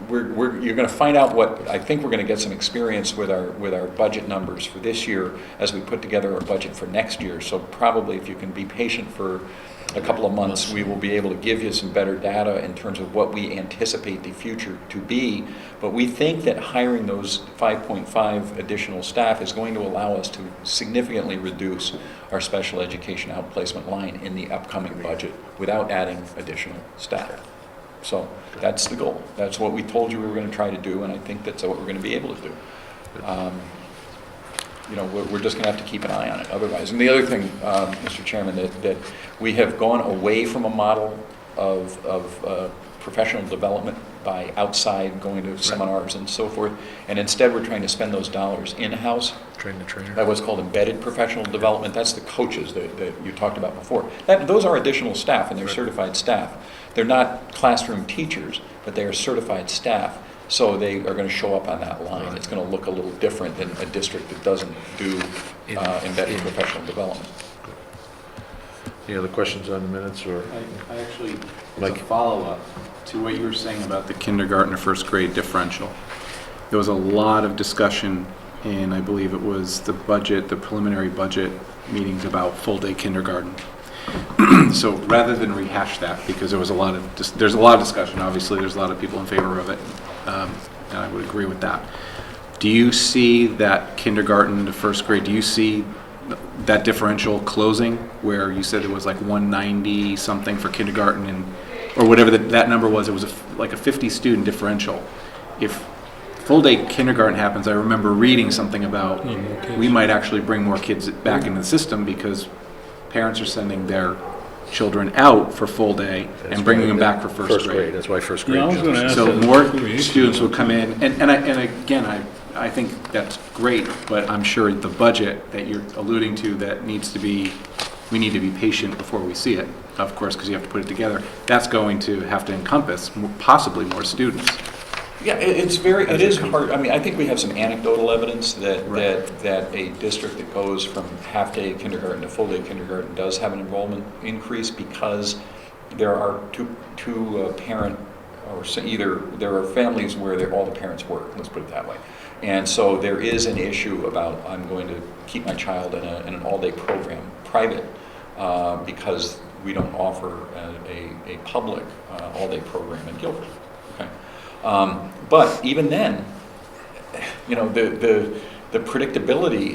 you're going to find out what I think we're going to get some experience with our budget numbers for this year as we put together our budget for next year. So probably if you can be patient for a couple of months, we will be able to give you some better data in terms of what we anticipate the future to be. But we think that hiring those 5.5 additional staff is going to allow us to significantly reduce our special education outplacement line in the upcoming budget without adding additional staff. So that's the goal. That's what we told you we were going to try to do, and I think that's what we're going to be able to do. We're just going to have to keep an eye on it otherwise. And the other thing, Mr. Chairman, that we have gone away from a model of professional development by outside going to seminars and so forth, and instead we're trying to spend those dollars in-house. Train the trainer. That was called embedded professional development. That's the coaches that you talked about before. Those are additional staff, and they're certified staff. They're not classroom teachers, but they are certified staff. So they are going to show up on that line. Right. It's going to look a little different than a district that doesn't do embedded professional development. Any other questions on the minutes? Or I actually, Mike? as a follow-up to what you were saying about the kindergarten or first grade differential, there was a lot of discussion in, I believe it was the preliminary budget meetings about full-day kindergarten. So rather than rehash that, because there's a lot of discussion, obviously there's a lot of people in favor of it, and I would agree with that. Do you see that kindergarten to first grade, do you see that differential closing where you said it was like 190 something for kindergarten or whatever that number was, it was like a 50 student differential. If full day kindergarten happens, I remember reading something about we might actually bring more kids back into the system because parents are sending their children out for full day and bringing them back for first grade. That's why first grade. Yeah, I was going to ask So that. more students would come in, and again, I think that's great, but I'm sure the budget that you're alluding to that we need to be patient before we see it, of course, because you have to put it together. That's going to have to encompass possibly more students. Yeah, it is hard. I mean, I think we have some anecdotal evidence that a district that goes from half-day kindergarten to full-day kindergarten does have an enrollment increase because there are two parent, or either there are families where all the parents work, let's put it that way. And so there is an issue about I'm going to keep my child in an all-day program, private, because we don't offer a public all-day program in Guilford. Okay. But even then, the predictability,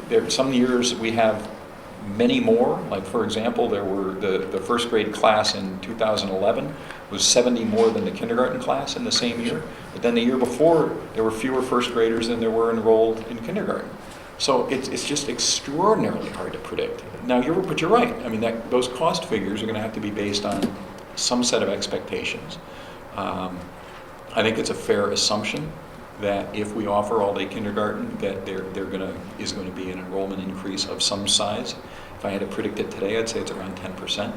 there some years we have many more. Like for example, there were the first grade class in 2011 was 70 more than the kindergarten class in the same year. But then the year before, there were fewer first graders than there were enrolled in kindergarten. So it's just extraordinarily hard to predict. Now but you're right. I mean, those cost figures are going to have to be based on some set of expectations. I think it's a fair assumption that if we offer all-day kindergarten, that is going to be an enrollment increase of some size. If I had to predict it today, I'd say it's around 10%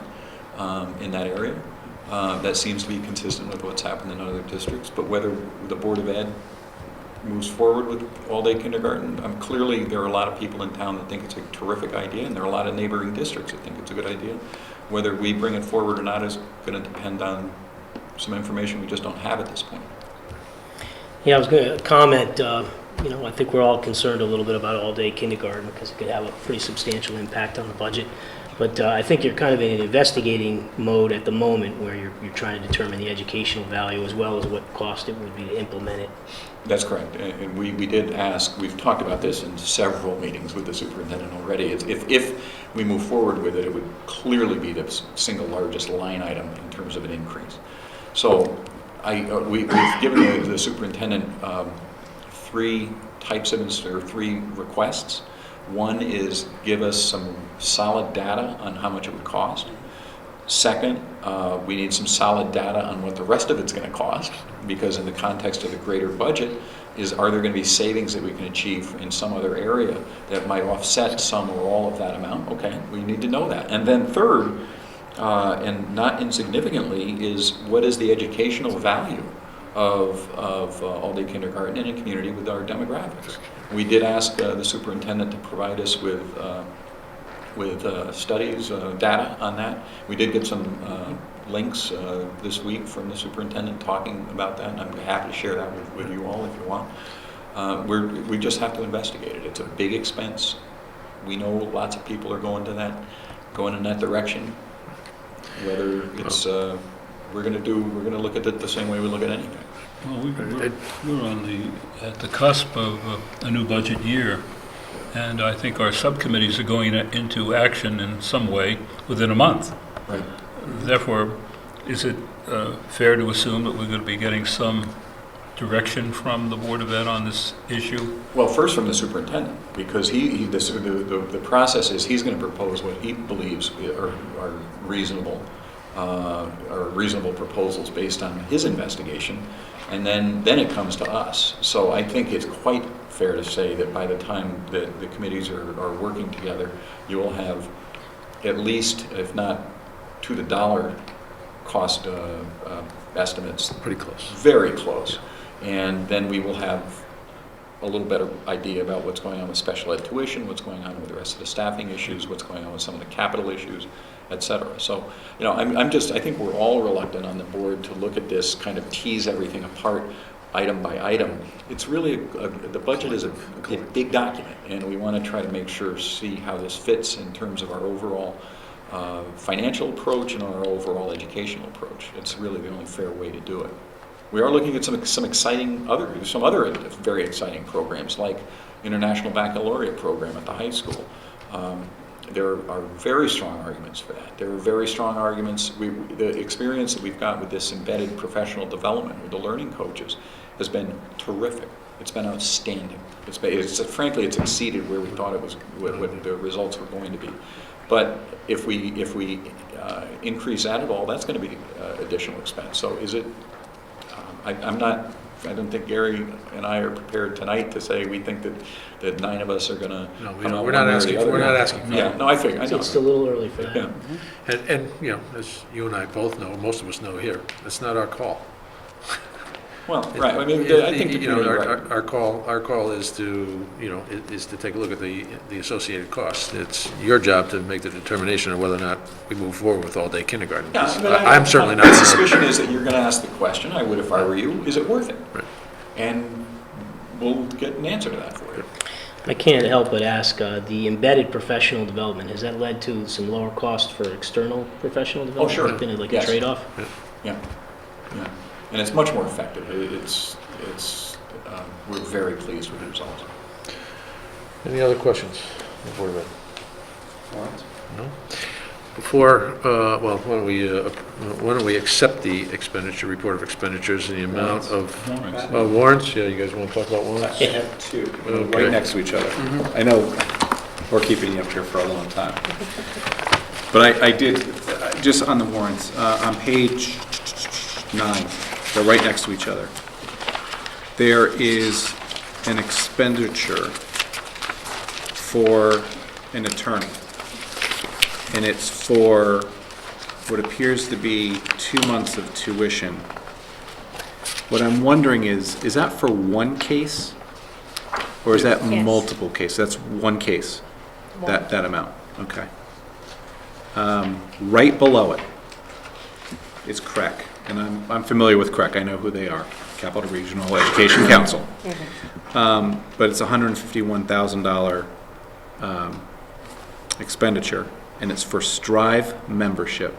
in that area. That seems to be consistent with what's happened in other districts. But whether the Board of Ed moves forward with all-day kindergarten, clearly there are a lot of people in town that think it's a terrific idea, and there are a lot of neighboring districts that think it's a good idea. Whether we bring it forward or not is going to depend on some information we just don't have at this point. Yeah, I was going to comment, I think we're all concerned a little bit about all-day kindergarten because it could have a pretty substantial impact on the budget. But I think you're kind of in an investigating mode at the moment where you're trying to determine the educational value as well as what cost it would be to implement it. That's correct. And we did ask, we've talked about this in several meetings with the superintendent already. If we move forward with it, it would clearly be the single largest line item in terms of an increase. So we've given the superintendent three types of, or three requests. One is give us some solid data on how much it would cost. Second, we need some solid data on what the rest of it's going to cost, because in the context of the greater budget, are there going to be savings that we can achieve in some other area that might offset some or all of that amount? Okay, we need to know that. And then third, and not insignificantly, is what is the educational value of all-day kindergarten in a community with our demographics? We did ask the superintendent to provide us with studies, data on that. We did get some links this week from the superintendent talking about that, and I'm happy to share that with you all if you want. We just have to investigate it. It's a big expense. We know lots of people are going in that direction. Whether it's we're going to look at it the same way we look at anything. Well, we're at the cusp of a new budget year, and I think our subcommittees are going into action in some way within a month. Right. Therefore, is it fair to assume that we're going to be getting some direction from the Board of Ed on this issue? Well, first from the superintendent, because the process is he's going to propose what he believes are reasonable proposals based on his investigation, and then it comes to us. So I think it's quite fair to say that by the time that the committees are working together, you will have at least, if not to the dollar, cost estimates. Pretty close. Very close. And then we will have a little better idea about what's going on with special ed tuition, what's going on with the rest of the staffing issues, what's going on with some of the capital issues, et cetera. So, I think we're all reluctant on the board to look at this, kind of tease everything apart item by item. It's really, the budget is a big document, and we want to try to see how this fits in terms of our overall financial approach and our overall educational approach. It's really the only fair way to do it. We are looking at some other very exciting programs, like International Baccalaureate program at the high school. There are very strong arguments for that. There are very strong arguments. The experience that we've got with this embedded professional development with the learning coaches has been terrific. It's been outstanding. Frankly, it's exceeded where we thought it was, what the results were going to be. But if we increase that at all, that's going to be additional expense. So is it? I don't think Gary and I are prepared tonight to say we think that 9 of us are going to. No, we're not asking. We're not asking. Yeah, no, I think I know. It's still a little early for that. Yeah. And as you and I both know, most of us know here, it's not our call. Well, right. I mean, I think our call is to take a look at the associated costs. It's your job to make the determination of whether or not we move forward with all-day kindergarten. Yeah, I'm certainly not. My suspicion is that you're going to ask the question. I would if I were you. Is it worth it? Right. And we'll get an answer to that for you. I can't help but ask, the embedded professional development, has that led to some lower cost for external professional development? Oh, sure. Been it like Yes. a trade-off? Yeah. And it's much more effective. We're very pleased with the results. Any other questions? Board of Ed? No? Before, why don't we accept the expenditure, report of expenditures in the amount of warrants? Yeah, you guys want to talk about warrants? I have two, Okay. right next to each other. I know we're keeping you up here for a long time. But I did, just on the warrants, on page 9, they're right next to each other. There is an expenditure for an attorney, and it's for what appears to be 2 months of tuition. What I'm wondering is that for one case? Or is that Yes. multiple cases? That's one case, that amount, okay. Right below it is CREC, and I'm familiar with CREC, I know who they are, Capital Regional Education Council. But it's a $151,000 expenditure, and it's for Strive membership.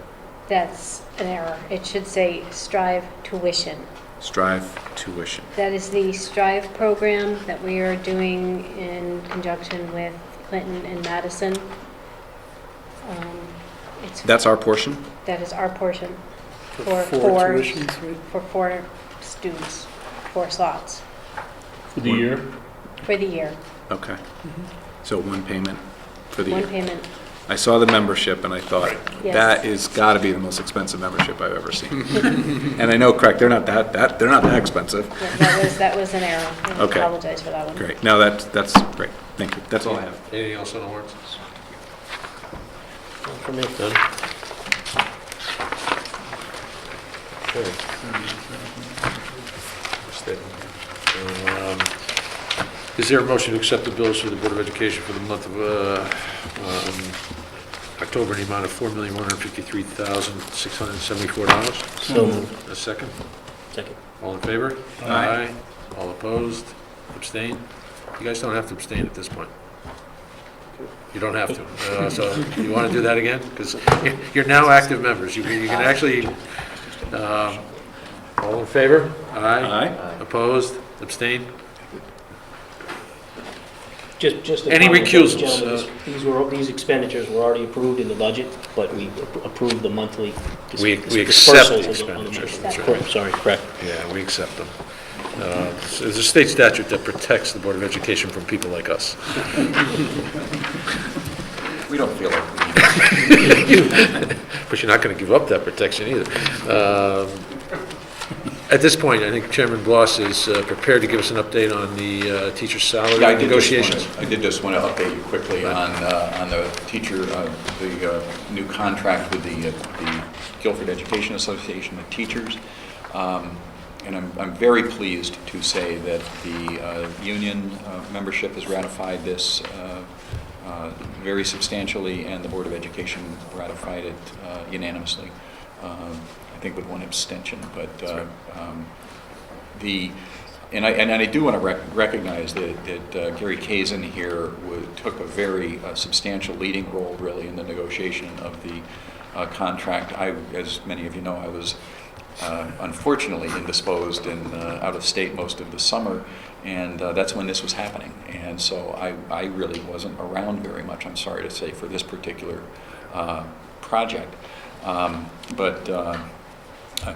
That's an error. It should say Strive tuition. Strive tuition. That is the Strive program that we are doing in conjunction with Clinton and Madison. That's our portion? That is our portion. For four tuitions, right? For 4 students, 4 slots For the year? for the year. Okay. So one payment for the One year. payment. I saw the membership and I thought, Yes. that is gotta be the most expensive membership I've ever seen. And I know, correct, they're not that expensive. Yeah, that was an error. I Okay. apologize for that one. Great. No, that's great. Thank you. That's all I have. Anything else on the warrants? For me, done. Okay. Is there a motion to accept the bills for the Board of Education for the month of October in the amount of $4,153,674? So moved. A second? Second. All in favor? Aye. All opposed? Abstain? You guys don't have to abstain at this point. You don't have to. So you want to do that again? Because you're now active members. You can actually, all in favor? Aye. Opposed? Abstain? Just a Any comment, recusals? gentlemen, these expenditures were already approved in the budget, but we approved the monthly. We accept the dispersals of expenditures. money. That's right. Correct, sorry, correct. Yeah, we accept them. There's a state statute that protects the Board of Education from people like us. We don't feel like we need it. But you're not going to give up that protection either. At this point, I think Chairman Bloss is prepared to give us an update on the teacher salary Yeah, negotiations. I did just want to update you quickly on the teacher, the new contract with the Guilford Education Association of Teachers. And I'm very pleased to say that the union membership has ratified this very substantially, and the Board of Education ratified it unanimously. I think with one abstention, but I do want to recognize that Gary Kazin here took a very substantial leading role, really, in the negotiation of the contract. As many of you know, I was unfortunately indisposed and out of state most of the summer, and that's when this was happening. And so I really wasn't around very much, I'm sorry to say, for this particular project. But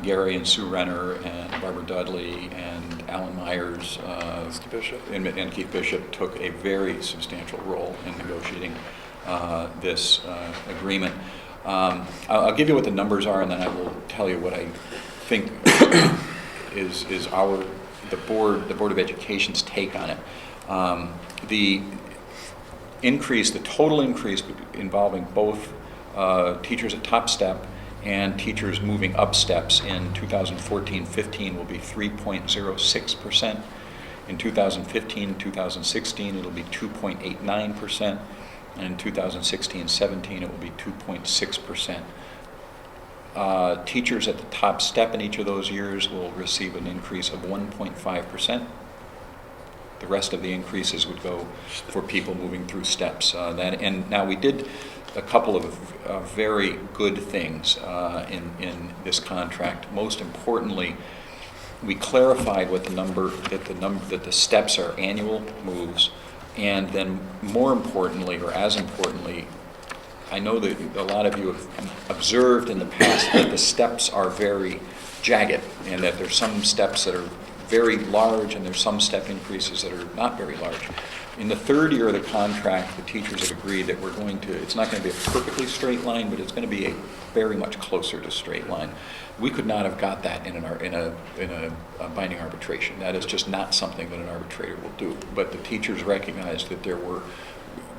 Gary and Sue Renner and Barbara Dudley and Alan Myers and Keith Bishop took a very substantial role in negotiating this agreement. I'll give you what the numbers are, and then I will tell you what I think is the Board of Education's take on it. The total increase involving both teachers at top step and teachers moving up steps in 2014-15 will be 3.06%. In 2015-2016, it'll be 2.89%. And in 2016-17, it will be 2.6%. Teachers at the top step in each of those years will receive an increase of 1.5%. The rest of the increases would go for people moving through steps. And now we did a couple of very good things in this contract. Most importantly, we clarified that the steps are annual moves, and then more importantly, or as importantly, I know that a lot of you have observed in the past that the steps are very jagged, and that there's some steps that are very large and there's some step increases that are not very large. In the third year of the contract, the teachers have agreed that it's not going to be a perfectly straight line, but it's going to be a very much closer to straight line. We could not have got that in a binding arbitration. That is just not something that an arbitrator will do. But the teachers recognized that there were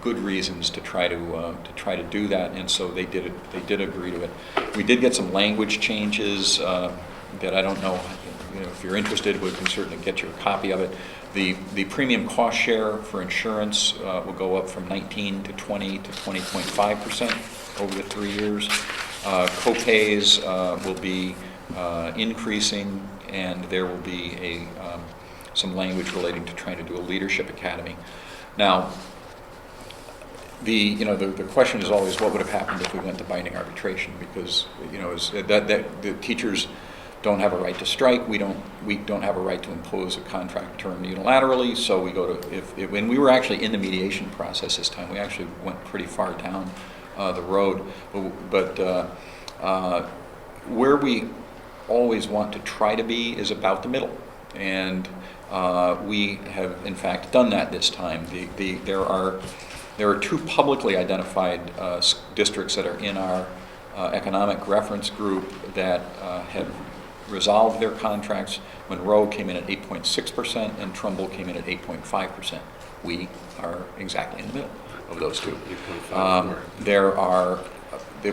good reasons to try to do that, and so they did it. They did agree to it. We did get some language changes that I don't know. If you're interested, we can certainly get you a copy of it. The premium cost share for insurance will go up from 19 to 20 to 20.5% over the 3 years. Co-pays will be increasing, and there will be some language relating to trying to do a leadership academy. Now, the question is always what would have happened if we went to binding arbitration, because the teachers don't have a right to strike. We don't have a right to impose a contract term unilaterally. So we go to when we were actually in the mediation process this time, we actually went pretty far down the road. But where we always want to try to be is about the middle. And we have, in fact, done that this time. There are two publicly identified districts that are in our economic reference group that have resolved their contracts. Monroe came in at 8.6% and Trumbull came in at 8.5%. We are exactly in the middle of those two.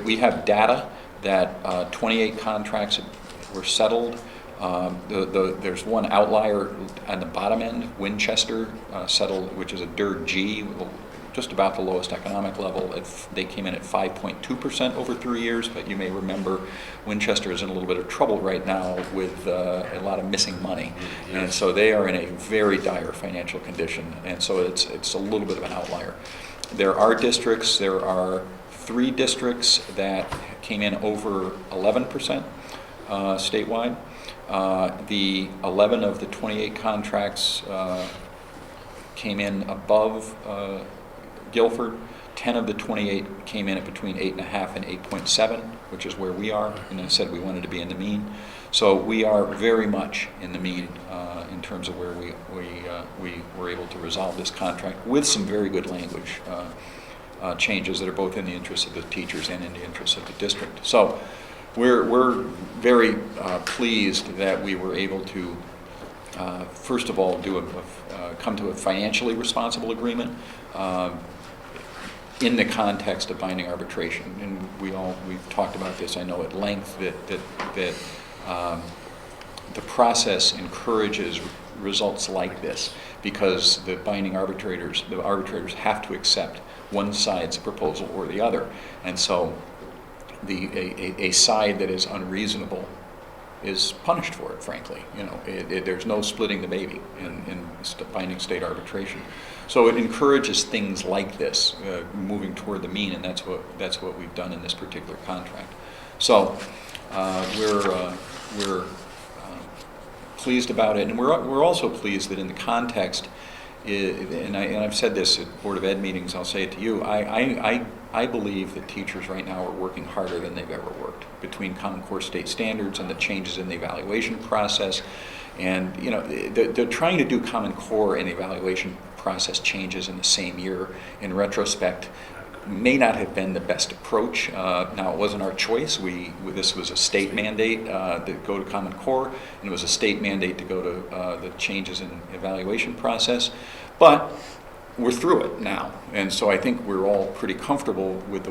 We have data that 28 contracts were settled. There's one outlier on the bottom end, Winchester settled, which is a DIRG G, just about the lowest economic level. They came in at 5.2% over 3 years, but you may remember Winchester is in a little bit of trouble right now with a lot of missing money. And so they are in a very dire financial condition, and so it's a little bit of an outlier. There are 3 districts that came in over 11% statewide. The 11 of the 28 contracts came in above Guilford. 10 of the 28 came in at between 8.5 and 8.7, which is where we are, and I said we wanted to be in the mean. So we are very much in the mean in terms of where we were able to resolve this contract with some very good language changes that are both in the interest of the teachers and in the interest of the district. So we're very pleased that we were able to first of all come to a financially responsible agreement in the context of binding arbitration. And we've talked about this, I know, at length, that the process encourages results like this because the arbitrators have to accept one side's proposal or the other. And so a side that is unreasonable is punished for it, frankly. There's no splitting the baby in binding state arbitration. So it encourages things like this, moving toward the mean, and that's what we've done in this particular contract. So we're pleased about it, and we're also pleased that in the context, and I've said this at Board of Ed meetings, I'll say it to you, I believe that teachers right now are working harder than they've ever worked between Common Core state standards and the changes in the evaluation process. And they're trying to do Common Core and evaluation process changes in the same year. In retrospect, may not have been the best approach. Now, it wasn't our choice. This was a state mandate to go to Common Core, and it was a state mandate to go to the changes in evaluation process. But we're through it now, and so I think we're all pretty comfortable with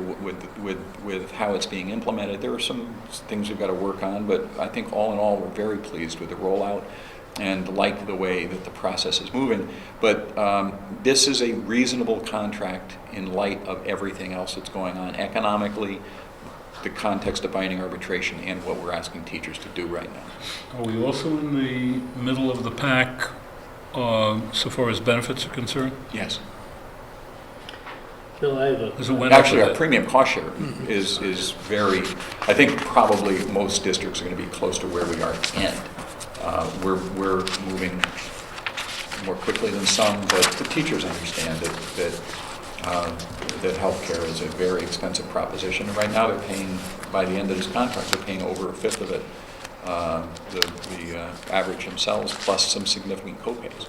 how it's being implemented. There are some things we've got to work on, but I think all in all, we're very pleased with the rollout and like the way that the process is moving. But this is a reasonable contract in light of everything else that's going on economically, the context of binding arbitration, and what we're asking teachers to do right now. Are we also in the middle of the pack so far as benefits are concerned? Yes. Bill, I have a... Does it went up Actually, a our bit? premium cost share is very, I think probably most districts are going to be close to where we are at the end. We're moving more quickly than some, but the teachers understand that healthcare is a very expensive proposition. And right now, they're paying, by the end of this contract, they're paying over a fifth of it, the average themselves, plus some significant co-pays.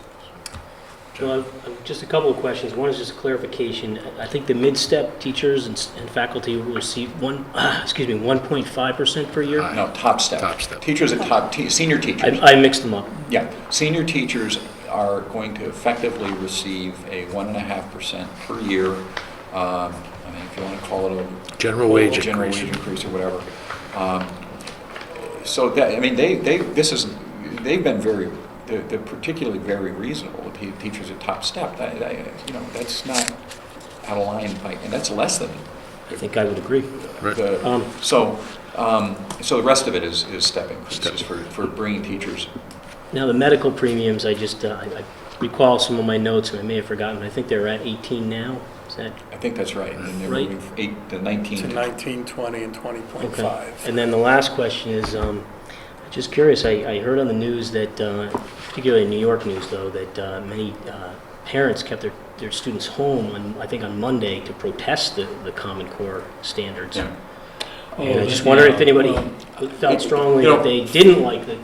Well, just a couple of questions. One is just clarification. I think the mid-step teachers and faculty will receive 1.5% per year? No, top step. Top step. Teachers at senior teachers. I mixed them up. Yeah, senior teachers are going to effectively receive a 1.5% per year. I mean, if you want to call it a General wage general increase. wage increase or whatever. So that, I mean, they've been they're particularly very reasonable. The teachers at top step, that's not out of line and that's less than. I think I would agree. So the rest of it is step increases for bringing teachers. Now, the medical premiums, I recall some of my notes, and I may have forgotten, I think they're at 18 now. Is that I think that's right. And they're right? moving from 8 to 19. To 19, 20, and 20.5. okay? And then the last question is, just curious, I heard on the news that, particularly in New York news though, that many parents kept their students home I think on Monday to protest the Common Core standards. Yeah. And I just wonder if anybody felt strongly You know, that they didn't like the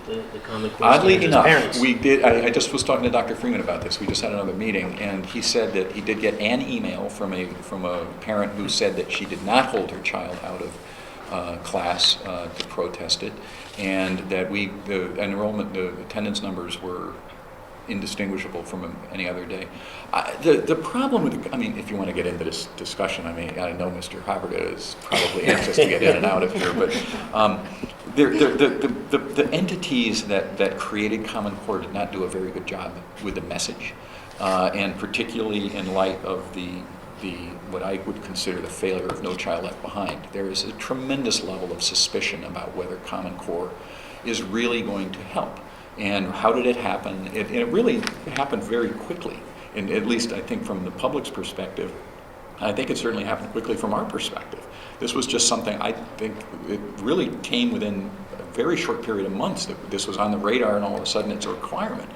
Common Core Oddly standards as enough, parents. we did, I just was talking to Dr. Freeman about this, we just had another meeting, and he said that he did get an email from a parent who said that she did not hold her child out of class to protest it, and that the enrollment, the attendance numbers were indistinguishable from any other day. The problem with, I mean, if you want to get into this discussion, I mean, I know Mr. Haberga is probably anxious to get in and out of here, but the entities that created Common Core did not do a very good job with the message, and particularly in light of the what I would consider the failure of No Child Left Behind. There is a tremendous level of suspicion about whether Common Core is really going to help. And how did it happen? It really happened very quickly, and at least I think from the public's perspective. I think it certainly happened quickly from our perspective. This was just something I think it really came within a very short period of months that this was on the radar, and all of a sudden it's a requirement.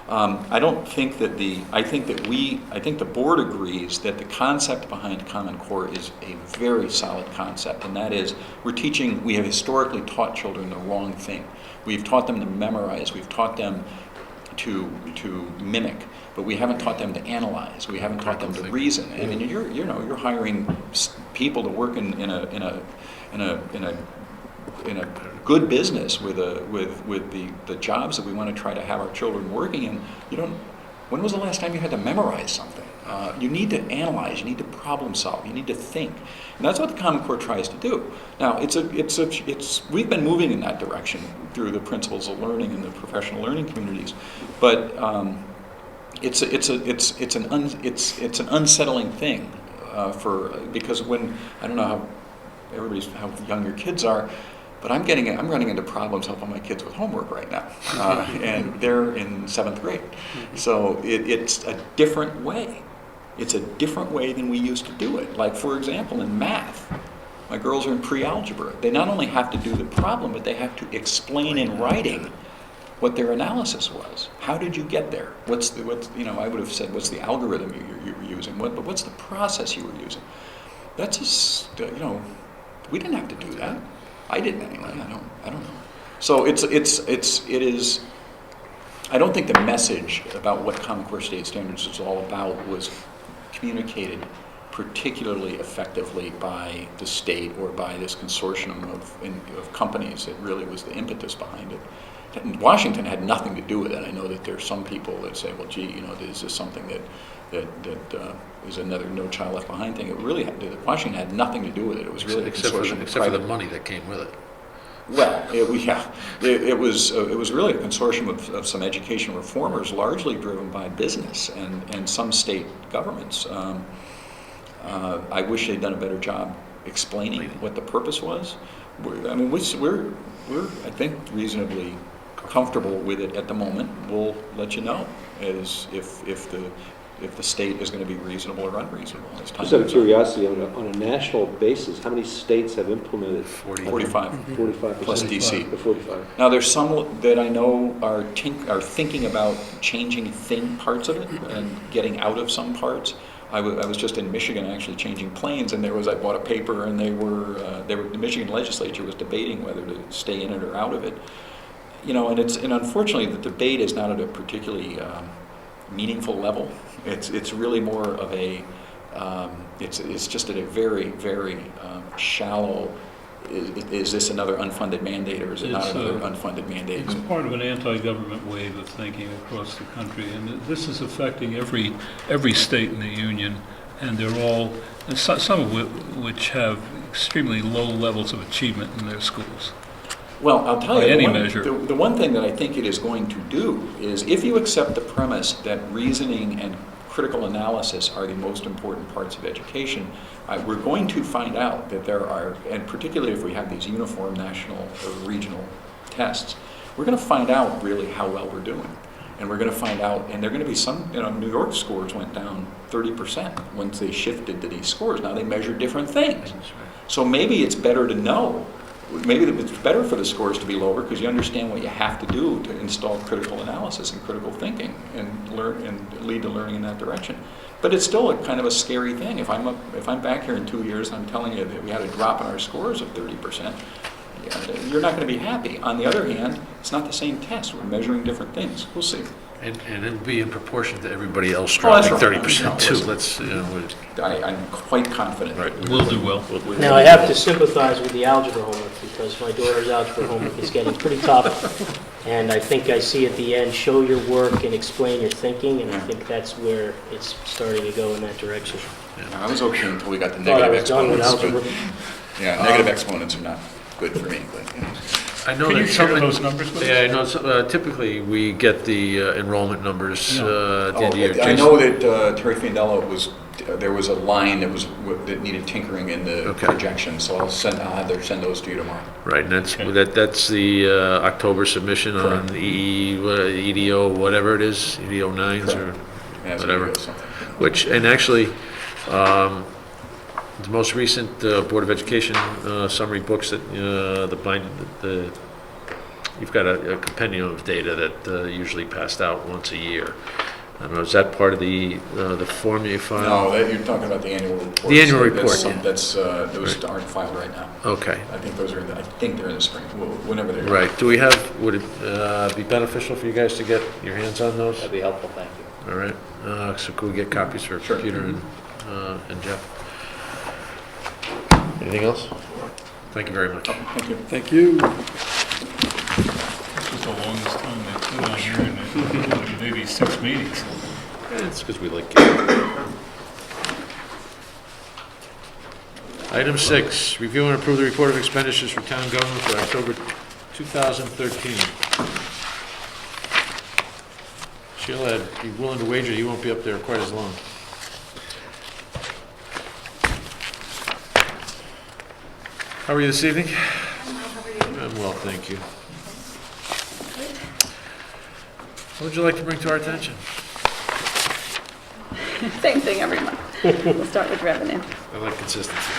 I think the board agrees that the concept behind Common Core is a very solid concept, and that is we have historically taught children the wrong thing. We've taught them to memorize, we've taught them to mimic, but we haven't taught them to analyze. We haven't taught them to reason. I mean, you're hiring people to work in a good business with the jobs that we want to try to have our children working in. When was the last time you had to memorize something? You need to analyze, you need to problem solve, you need to think. And that's what the Common Core tries to do. Now, we've been moving in that direction through the principles of learning and the professional learning communities, but it's an unsettling thing because when, I don't know how young your kids are, but I'm running into problems helping my kids with homework right now, and they're in 7th grade. So it's a different way. It's a different way than we used to do it. Like, for example, in math, my girls are in pre-algebra. They not only have to do the problem, but they have to explain in writing what their analysis was. How did you get there? I would have said, what's the algorithm you were using? But what's the process you were using? That's just, we didn't have to do that. I didn't anyway. I don't know. So it is. I don't think the message about what Common Core State Standards is all about was communicated particularly effectively by the state or by this consortium of companies that really was the impetus behind it. And Washington had nothing to do with it. I know that there are some people that say, well, gee, is this something that is another No Child Left Behind thing? It really Washington had nothing to do with it. It was really except for the money that came with it. Well, it was really a consortium of some education reformers, largely driven by business and some state governments. I wish they'd done a better job explaining what the purpose was. We're I think reasonably comfortable with it at the moment. We'll let you know as if the state is going to be reasonable or unreasonable. Just out of curiosity, on a national basis, how many states have implemented? 45. 45%. Plus DC. The 45. Now, there's some that I know are thinking about changing parts of it and getting out of some parts. I was just in Michigan actually changing planes, and I bought a paper, and the Michigan legislature was debating whether to stay in it or out of it. And unfortunately the debate is not at a particularly meaningful level. It's really more of a it's just at a very, very shallow. Is this another unfunded mandate, or is it not another unfunded mandate? It's part of an anti-government wave of thinking across the country, and this is affecting every state in the union, and they're all, and some of which have extremely low levels of achievement in their schools. Well, I'll tell By you, any measure. the one thing that I think it is going to do is, if you accept the premise that reasoning and critical analysis are the most important parts of education, we're going to find out that there are, and particularly if we have these uniform national or regional tests, we're going to find out really how well we're doing. And we're going to find out, and there are going to be some, New York scores went down 30% once they shifted to these scores. Now they measure different things. So maybe it's better to know maybe it's better for the scores to be lower because you understand what you have to do to install critical analysis and critical thinking and learn and lead to learning in that direction. But it's still a kind of a scary thing. If I'm back here in 2 years and I'm telling you that we had a drop in our scores of 30%, you're not going to be happy. On the other hand, it's not the same test. We're measuring different things. We'll see. And it'll be in proportion to everybody else Oh, that's dropping right. 30% No, too. listen. Let's, I'm quite confident. right, we'll do well. Now, I have to sympathize with the algebra homework because my daughter's algebra homework is getting pretty tough. And I think I see at the end, show your work and explain your thinking, and I think that's where it's starting to go in that direction. I was okay until we got the Thought I negative was done with exponents. algebra. But, yeah, negative exponents are not good for me, but, you know. I know Can you that share some- those numbers with us? Yeah, I know, typically we get the enrollment numbers at the end of the year. I know that Terry Fiandello there was a line that needed tinkering in the Okay. projection, so I'll have her send those to you tomorrow. Right, and that's the October submission on the EDO, whatever it is, EDO 9s or Yeah, so whatever. maybe something. Which, and actually, the most recent Board of Education summary books that you've got a compendium of data that usually passed out once a year. I don't know, is that part of the Form-A file? No, you're talking about the annual report. The annual So report, yeah. Those aren't filed right now. Okay, I think they're in the spring, whenever they're. right. Would it be beneficial for you guys to get your hands on those? That'd be helpful, thank you. All right, so could we get copies for Sure. Peter and Jeff? Anything else? Thank you very much. Thank you. Thank you. This was the longest time they've been on here in maybe 6 meetings. It's because we like it. Item 6, review and approve the report of expenditures for town government for October 2013. Sheila, I'd be willing to wager you won't be up there quite as long. How are you this evening? I'm well, thank you. What would you like to bring to our attention? Same thing every month. We'll start with revenue. I like consistency.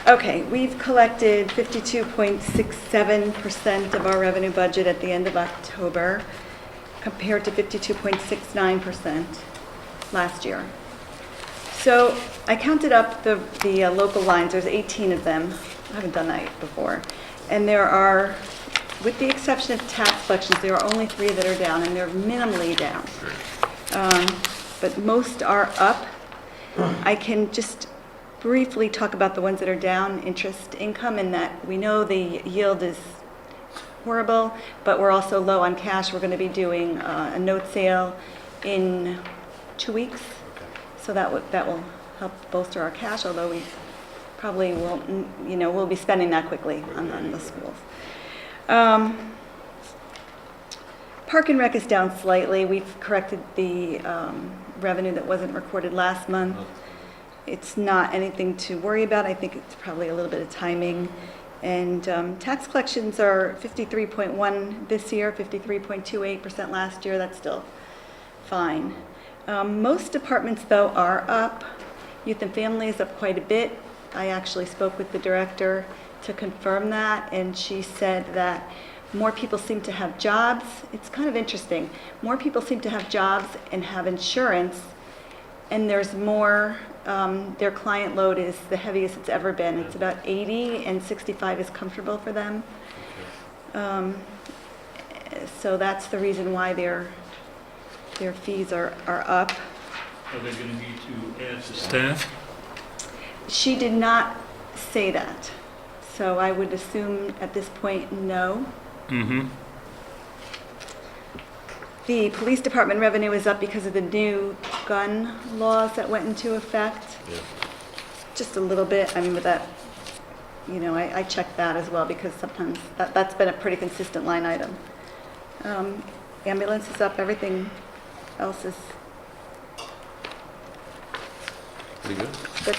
Okay, we've collected 52.67% of our revenue budget at the end of October, compared to 52.69% last year. So I counted up the local lines. There's 18 of them. I haven't done that before. And there are, with the exception of tax collections, there are only 3 that are down, and they're minimally down. But most are up. I can just briefly talk about the ones that are down, interest income, and that we know the yield is horrible, but we're also low on cash. We're going to be doing a note sale in 2 weeks, so that will help bolster our cash, although we probably won't, we'll be spending that quickly on the schools. Park and Rec is down slightly. We've corrected the revenue that wasn't recorded last month. It's not anything to worry about. I think it's probably a little bit of timing. And tax collections are 53.1 this year, 53.28% last year. That's still fine. Most departments, though, are up. Youth and Family is up quite a bit. I actually spoke with the director to confirm that, and she said that more people seem to have jobs. It's kind of interesting. More people seem to have jobs and have insurance, and there's more, their client load is the heaviest it's ever been. It's about 80, and 65 is comfortable for them. So that's the reason why their fees are up. Are they going to need to add to staff? She did not say that, so I would assume at this point, no. Mm-hmm. The police department revenue is up because of the new gun laws that went into effect. Yeah. Just a little bit, I mean, with that, I checked that as well, because sometimes that's been a pretty consistent line item. Ambulance is up, everything else is Pretty good. good.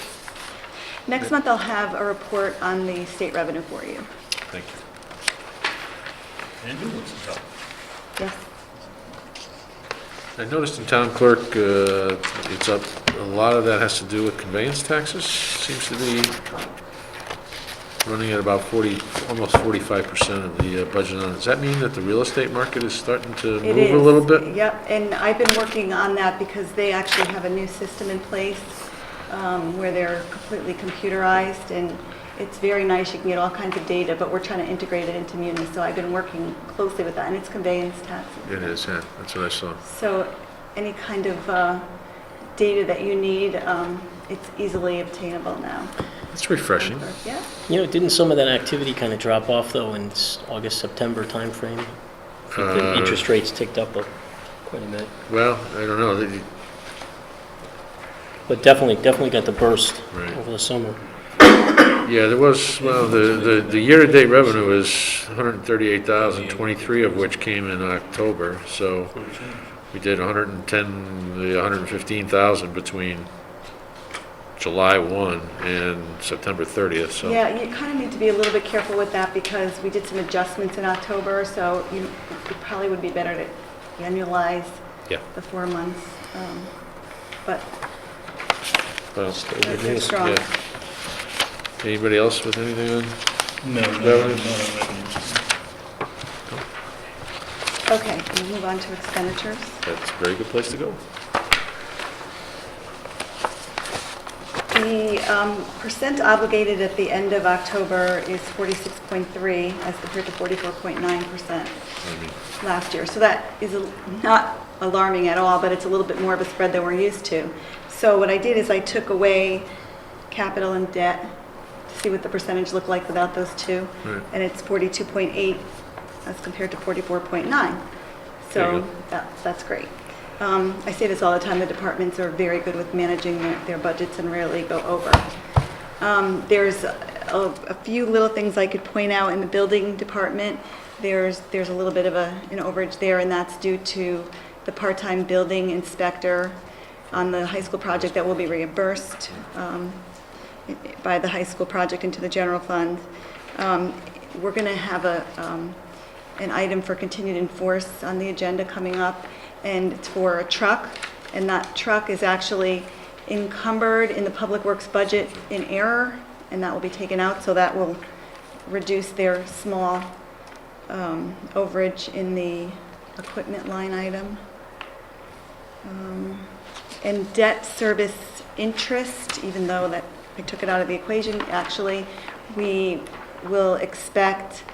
Next month I'll have a report on the state revenue for you. Thank you. Ambulance is up. Yes. I noticed in town clerk, it's up, a lot of that has to do with conveyance taxes, seems to be running at about 40, almost 45% of the budget on it. Does that mean that the real estate market is starting to It move a is, little bit? Yep, and I've been working on that because they actually have a new system in place where they're completely computerized, and it's very nice. You can get all kinds of data, but we're trying to integrate it into Munis, so I've been working closely with that, and it's conveyance taxes. It is, yeah, that's what I saw. So any kind of data that you need, it's easily obtainable now. It's refreshing. Yeah. You know, didn't some of that activity kind of drop off, though, in August, September timeframe? I think the interest rates ticked up quite a bit. Well, I don't know. But definitely got the burst Right. over the summer. Yeah, there was, well, the year-to-date revenue is 138,000, 23 of which came in October, so we did 115,000 between July 1 and September 30th, so. Yeah, you kind of need to be a little bit careful with that because we did some adjustments in October, so it probably would be better to annualize Yeah. the 4 months. But Well, they're strong. yeah. Anybody else with anything on? No, Revenue? Okay, we'll move on to expenditures. That's a very good place to go. The percent obligated at the end of October is 46.3 as compared to 44.9% last year. So that is not alarming at all, but it's a little bit more of a spread than we're used to. So what I did is I took away capital and debt to see what the percentage looked like without those two. Right. And it's 42.8 as compared to 44.9. There you So go. that's great. I say this all the time, the departments are very good with managing their budgets and rarely go over. There's a few little things I could point out in the building department. There's a little bit of an overage there, and that's due to the part-time building inspector on the high school project that will be reimbursed by the high school project into the general fund. We're going to have an item for continued enforce on the agenda coming up, and it's for a truck, and that truck is actually encumbered in the Public Works budget in error, and that will be taken out, so that will reduce their small overage in the equipment line item. And debt service interest, even though that I took it out of the equation, actually, we will expect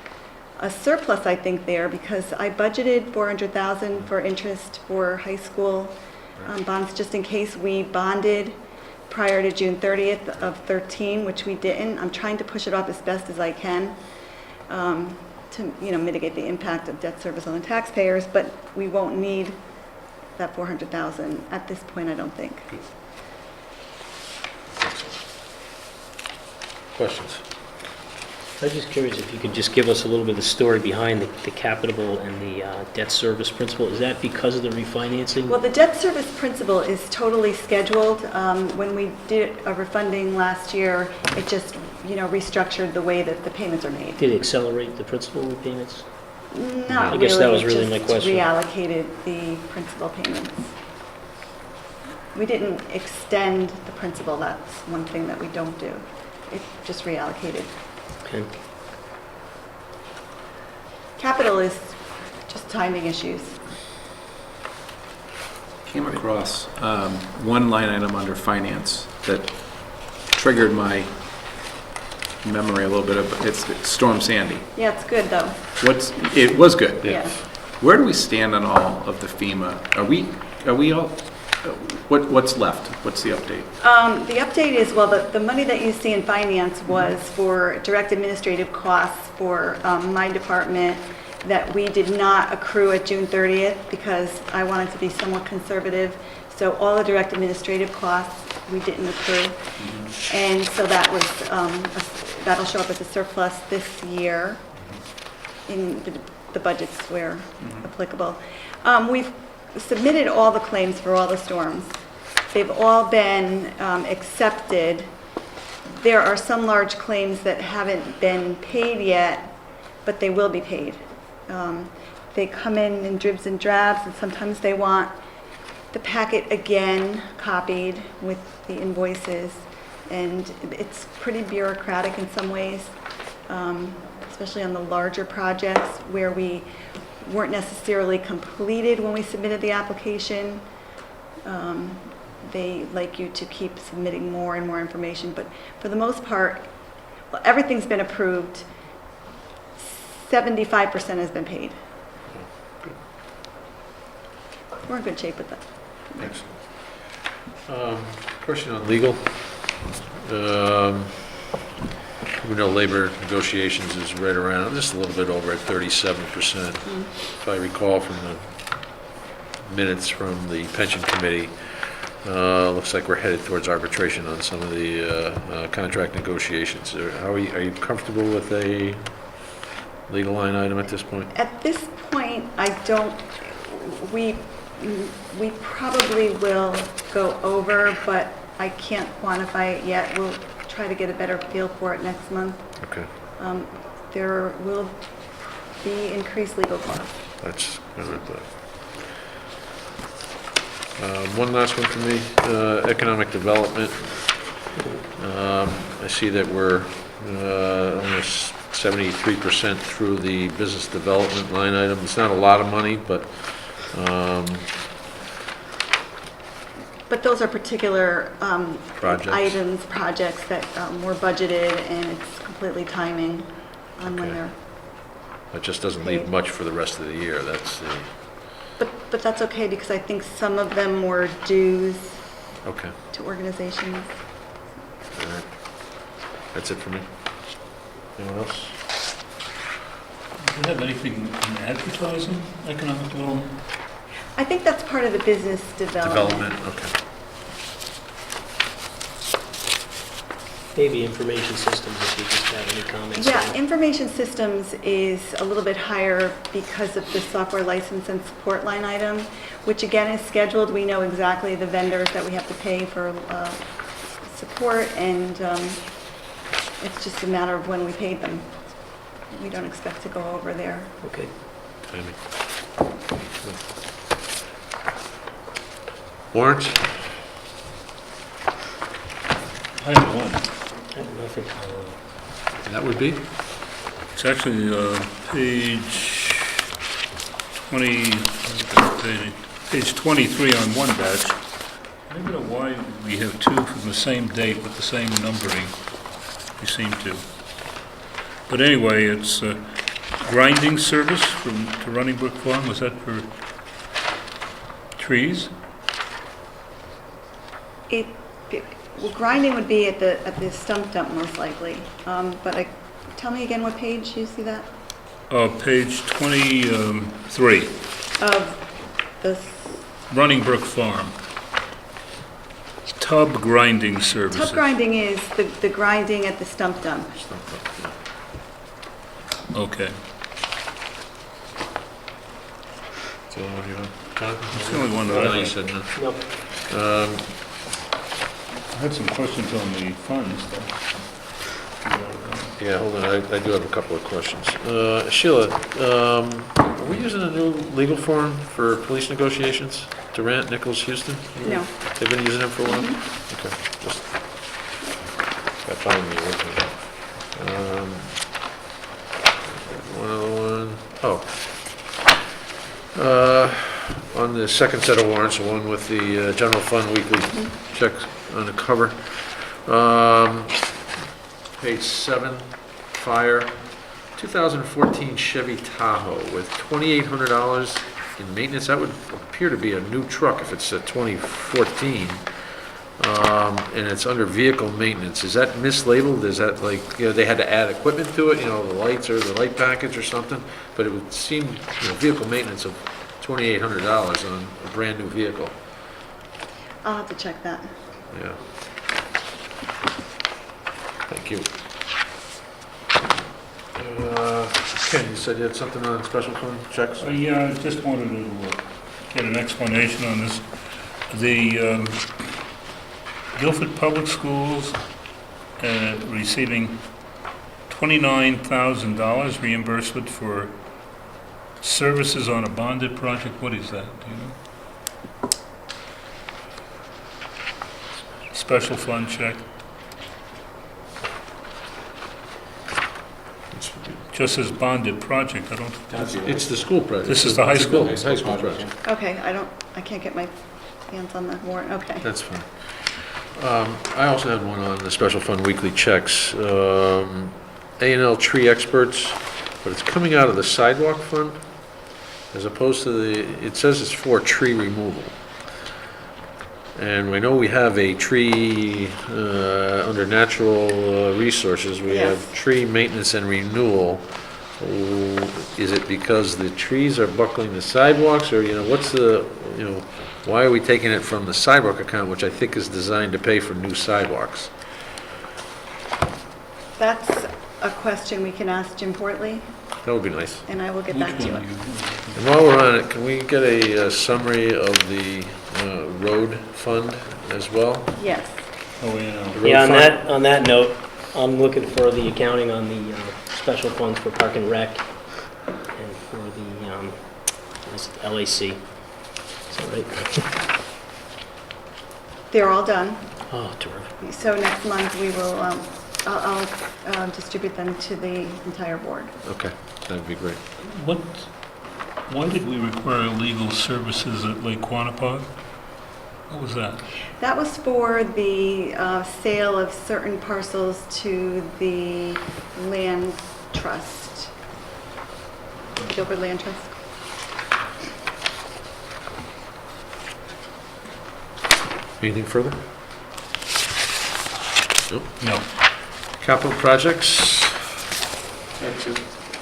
a surplus, I think, there, because I budgeted $400,000 for interest for high school bonds, just in case we bonded prior to June 30th of 13, which we didn't. I'm trying to push it off as best as I can to mitigate the impact of debt service on the taxpayers, but we won't need that $400,000 at this point, I don't think. Questions? I was just curious if you could just give us a little bit of the story behind the capital and the debt service principal. Is that because of the refinancing? Well, the debt service principal is totally scheduled. When we did a refunding last year, it just, restructured the way that the payments are made. Did it accelerate the principal repayments? Not I guess that was really, really my just question. reallocated the principal payments. We didn't extend the principal, that's one thing that we don't do. It just reallocated. Okay. Capital is just timing issues. Came across one line item under finance that triggered my memory a little bit of, it's Storm Sandy. Yeah, it's good, though. It was good. Yeah. Where do we stand on all of the FEMA? Are we all, what's left? What's the update? The update is, well, the money that you see in finance was for direct administrative costs for my department that we did not accrue at June 30th because I wanted to be somewhat conservative. So all the direct administrative costs we didn't accrue. And so that was, that'll show up as a surplus this year in the budgets where applicable. We've submitted all the claims for all the storms. They've all been accepted. There are some large claims that haven't been paid yet, but they will be paid. They come in dribs and drabs, and sometimes they want the packet again copied with the invoices, and it's pretty bureaucratic in some ways. especially on the larger projects where we weren't necessarily completed when we submitted the application. They like you to keep submitting more and more information, but for the most part, well, everything's been approved. 75% has been paid. We're in good shape with that. Excellent. Question on legal. We know labor negotiations is right around, just a little bit over at 37%. If I recall from the minutes from the pension committee, looks like we're headed towards arbitration on some of the contract negotiations. Are you comfortable with a legal line item at this point? At this point, I don't, we probably will go over, but I can't quantify it yet. We'll try to get a better feel for it next month. Okay, There will be increased legal costs. that's kind of one last one for me, economic development. I see that we're almost 73% through the business development line item. It's not a lot of money, but those are particular Projects. projects that were budgeted, and it's completely timing on when Okay. they're, it just doesn't leave Paid. much for the rest of the year. That's the, but that's okay, because I think some of them were dues okay, to organizations. all right. That's it for me. Anyone else? Do you have anything in advertising, economic development? I think that's part of the business Development, okay. Maybe information systems, if you just have any comments. Yeah, on- information systems is a little bit higher because of the software license and support line item, which again is scheduled. We know exactly the vendors that we have to pay for support, and it's just a matter of when we paid them. We don't expect to go over there. Okay. Timing. Warrants? I have one. I have nothing. That would be? It's actually page 20, page 23 on one batch. I don't know why we have two from the same date with the same numbering. We seem to. But anyway, it's grinding service to Running Brook Farm. Was that for trees? Well, grinding would be at the stump dump most likely. But tell me again what page you see that? Page 23, Of the, Running Brook Farm. Tub grinding services. tub grinding is the grinding at the stump dump. Okay. That's the only one you have? Jonathan? It's the only one that I You have. said no. Nope. I had some questions on the funds, though. Yeah, hold on, I do have a couple of questions. Sheila, are we using a new legal firm for police negotiations? Durant, Nichols, Houston? No. They've been using them for a while? Okay, just, got found the original. One other one, on the second set of warrants, the one with the general fund weekly checks on the cover. Page 7, fire, 2014 Chevy Tahoe with $2,800 in maintenance. That would appear to be a new truck if it's a 2014. And it's under vehicle maintenance. Is that mislabeled? Is that like, they had to add equipment to it, the lights or the light package or something? But it would seem, vehicle maintenance of $2,800 on a brand-new vehicle. I'll have to check that. Yeah. Thank you. Ken, you said you had something on special fund checks? Yeah, I just wanted to get an explanation on this. The Guilford Public Schools receiving $29,000 reimbursement for services on a bonded project. What is that? Do you know? Special fund check. just as bonded project, I don't, It's the school project. This is the high school. High school project. Okay, I can't get my hands on the warrant, okay. That's fine. I also had one on the special fund weekly checks. A&L tree experts, but it's coming out of the sidewalk fund as opposed to it says it's for tree removal. And we know we have a tree, under natural resources, we Yes. have tree maintenance and renewal. Is it because the trees are buckling the sidewalks, or, what's the, why are we taking it from the sidewalk account, which I think is designed to pay for new sidewalks? That's a question we can ask Jim Portley, That would be nice. and I will get back to you. And while we're on it, can we get a summary of the road fund as well? Yes. oh, yeah. The road Yeah, fund? on that note, I'm looking for the accounting on the special funds for Park and Rec and for the what's it, LAC. Is that right? They're all done. Oh, terrific. So next month, we will, I'll distribute them to the entire board. Okay, that'd be great. Why did we require legal services at Lake Quantapug? What was that? That was for the sale of certain parcels to the land trust, Gilbert Land Trust. Anything further? Nope. No. Capital projects?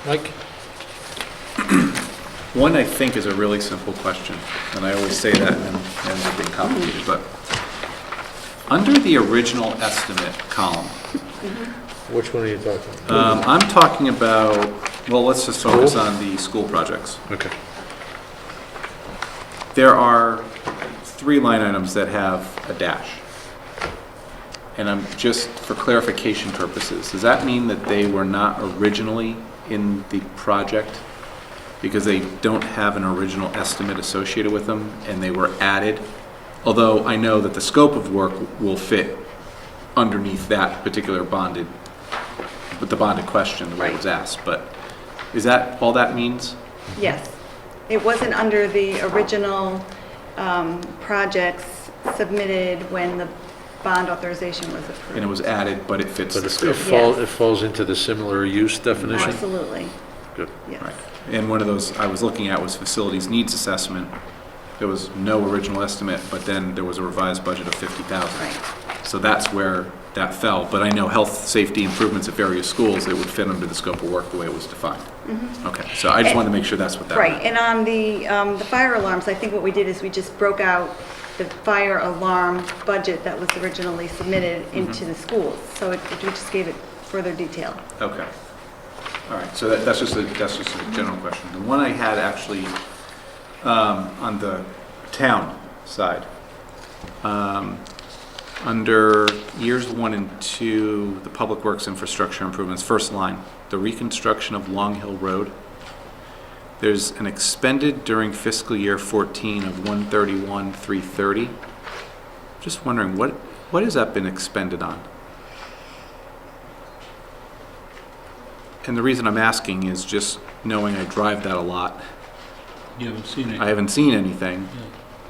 Mike? One, I think, is a really simple question, and I always say that and then ends up being complicated, but under the original estimate column, Which one are you talking about? I'm talking about, well, let's just focus on the school projects. Okay. There are 3 line items that have a dash. And I'm just, for clarification purposes, does that mean that they were not originally in the project because they don't have an original estimate associated with them and they were added? Although I know that the scope of work will fit underneath that particular bonded, with the bonded question, the way it was asked, but is that all that means? Yes. It wasn't under the original projects submitted when the bond authorization was approved. And it was added, but it fits But the it scope. Yes. falls into the similar use definition? Absolutely, Good. yes. Right. And one of those I was looking at was facilities needs assessment. There was no original estimate, but then there was a revised budget of 50,000. Right. So that's where that fell. But I know health, safety improvements at various schools, it would fit under the scope of work the way it was defined. Okay, so I just wanted to make sure that's what that Right, meant. and on the fire alarms, I think what we did is we just broke out the fire alarm budget that was originally submitted into the schools. So we just gave it further detail. Okay. All right, so that's just a general question. The one I had actually on the town side, under years 1 and 2, the public works infrastructure improvements, first line, the reconstruction of Long Hill Road. There's an expended during fiscal year 14 of 131,330. Just wondering, what has that been expended on? And the reason I'm asking is just knowing I drive that a lot. You haven't seen it? I haven't seen anything.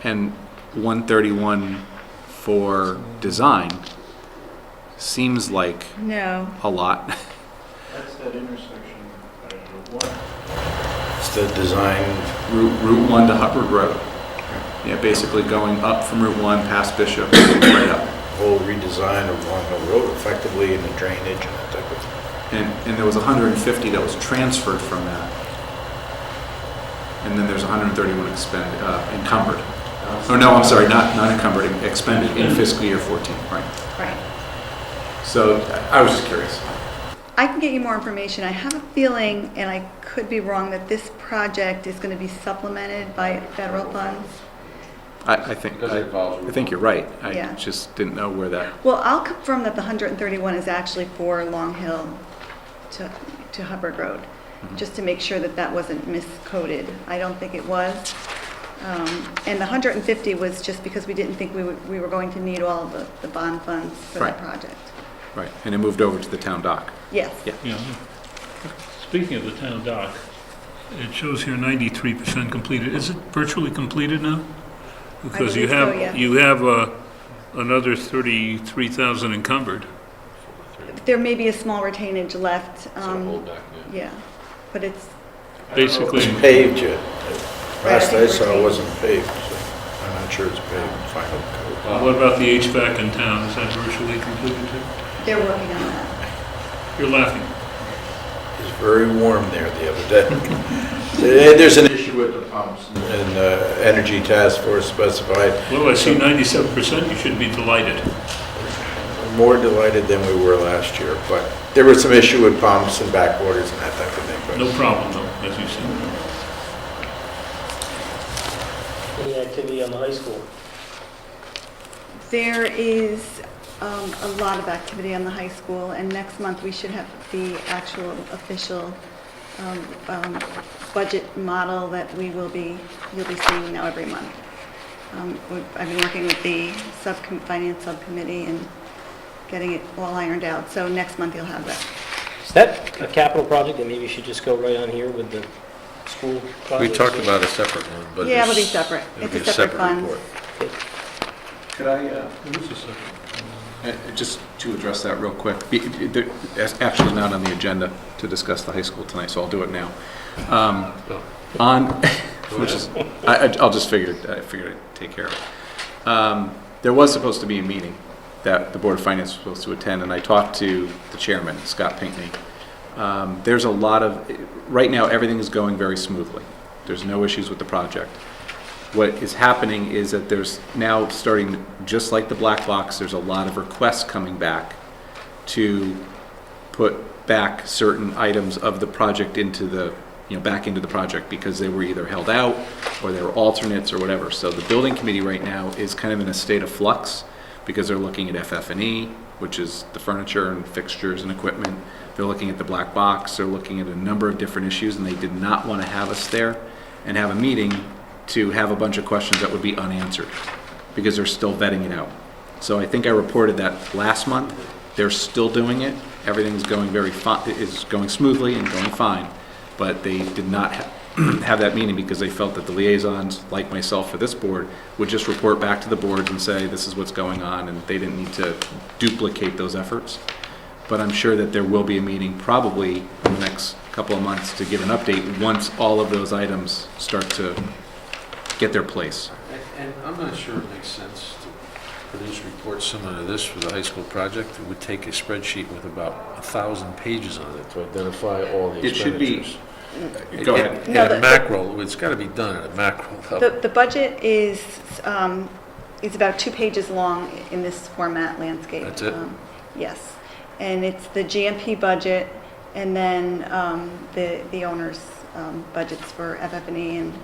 And 131 for design seems like No, a lot. That's that intersection at Route 1. It's the design. Route 1 to Hubbard Road. Yeah, basically going up from Route 1 past Bishop, right up. Whole redesign of Long Hill Road effectively in the drainage and that type of thing. And there was 150 that was transferred from that. And then there's 131 encumbered. Oh, no, I'm sorry, not encumbered, expended in fiscal year 14, right? right. So I was just curious. I can get you more information. I have a feeling, and I could be wrong, that this project is going to be supplemented by federal funds. I think you're right. I Yeah. just didn't know where that, Well, I'll confirm that the 131 is actually for Long Hill to Hubbard Road, just to make sure that that wasn't miscoded. I don't think it was. And the 150 was just because we didn't think we were going to need all of the bond funds for Right. that project. right, and it moved over to the town dock. Yes. Yeah. Yeah. Speaking of the town dock, it shows here 93% completed. Is it virtually completed now? Because you believe so, have, yes. you have another 33,000 encumbered. There may be a small retainage left. So hold back, yeah. Yeah, but it's, Basically, It's paved yet. Last I think saw, we're it wasn't paved, so I'm not sure it's paved, final coat. what about the HVAC in town? Is that virtually completed too? they're working on that. You're laughing. It's very warm there the other day. There's an issue with the pumps, and Energy Task Force specified. Well, I see 97%. You should be delighted. More delighted than we were last year, but there was some issue with pumps and backwaters and that type of thing. But No problem though, as you see. Any activity on the high school? There is a lot of activity on the high school, and next month we should have the actual official budget model that you'll be seeing now every month. I've been working with the finance subcommittee and getting it all ironed out, so next month you'll have that. Is that a capital project that maybe should just go right on here with the school project? We talked about a separate one, but Yeah, it'll be it's- separate. it'll It's be a separate fund. report. Could I, just to address that real quick, it's actually not on the agenda to discuss the high school tonight, so I'll do it now. Which is, I'll just figure I'd take care of it. There was supposed to be a meeting that the Board of Finance was supposed to attend, and I talked to the chairman, Scott Pinckney. There's a lot of, right now, everything is going very smoothly. There's no issues with the project. What is happening is that there's now starting, just like the black box, there's a lot of requests coming back to put back certain items of the project into the, back into the project because they were either held out or they were alternates or whatever. So the building committee right now is kind of in a state of flux because they're looking at FF&E, which is the furniture and fixtures and equipment. They're looking at the black box. They're looking at a number of different issues, and they did not want to have us there and have a meeting to have a bunch of questions that would be unanswered because they're still vetting it out. So I think I reported that last month. They're still doing it. Everything's going is going smoothly and going fine, but they did not have that meeting because they felt that the liaisons, like myself for this board, would just report back to the boards and say this is what's going on, and they didn't need to duplicate those efforts. But I'm sure that there will be a meeting probably in the next couple of months to give an update once all of those items start to get their place. And I'm not sure it makes sense to produce reports similar to this for the high school project. It would take a spreadsheet with about 1,000 pages on it to identify all the It should be. expenditures. Go ahead. No, At a the- macro, it's got to be done at a macro level. The budget is about 2 pages long in this format landscape. That's it? Yes, and it's the GMP budget and then the owner's budgets for FF&E and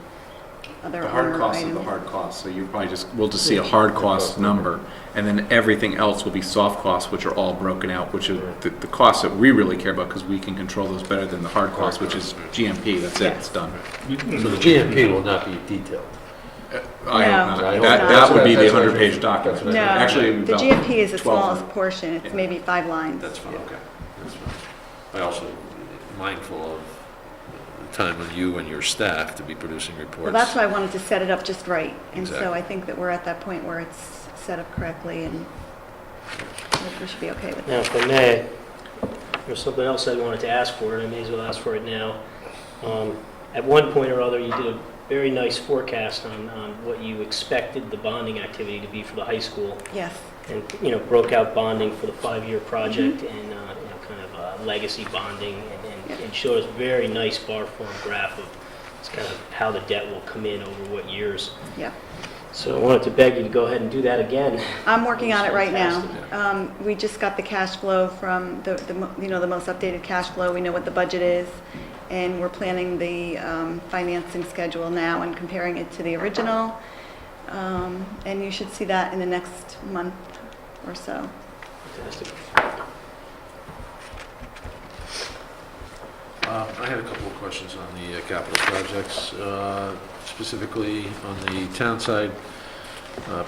other The hard owner costs of items. the hard costs, so you probably we'll just see a hard cost number, and then everything else will be soft costs, which are all broken out, which are the costs that we really care about, because we can control those better than the hard costs, which is GMP, that's it, it's done. So the GMP will not be detailed. I hope No, not. it's That not. would be the That's what I 100-page was- document. that's what I No, Actually, it'd be the about GMP is the 12. smallest portion, it's Yeah. maybe 5 lines. That's fine, okay. That's fine. I also mindful of the time of you and your staff to be producing reports. Well, that's why I wanted to set it up just right. And so Exactly. I think that we're at that point where it's set up correctly and we should be okay with Now, that. if I may, there's something else I wanted to ask for, and I may as well ask for it now. At one point or other, you did a very nice forecast on what you expected the bonding activity to be for the high school, Yes, and, broke out bonding for the 5-year project and, kind of legacy bonding, and showed us a very nice bar form graph of it's kind of how the debt will come in over what years. yeah. So I wanted to beg you to go ahead and do that again. I'm working on it right now. Fantastic. We just got the cash flow from the most updated cash flow. We know what the budget is, and we're planning the financing schedule now and comparing it to the original. And you should see that in the next month or so. Fantastic. I had a couple of questions on the capital projects, specifically on the town side,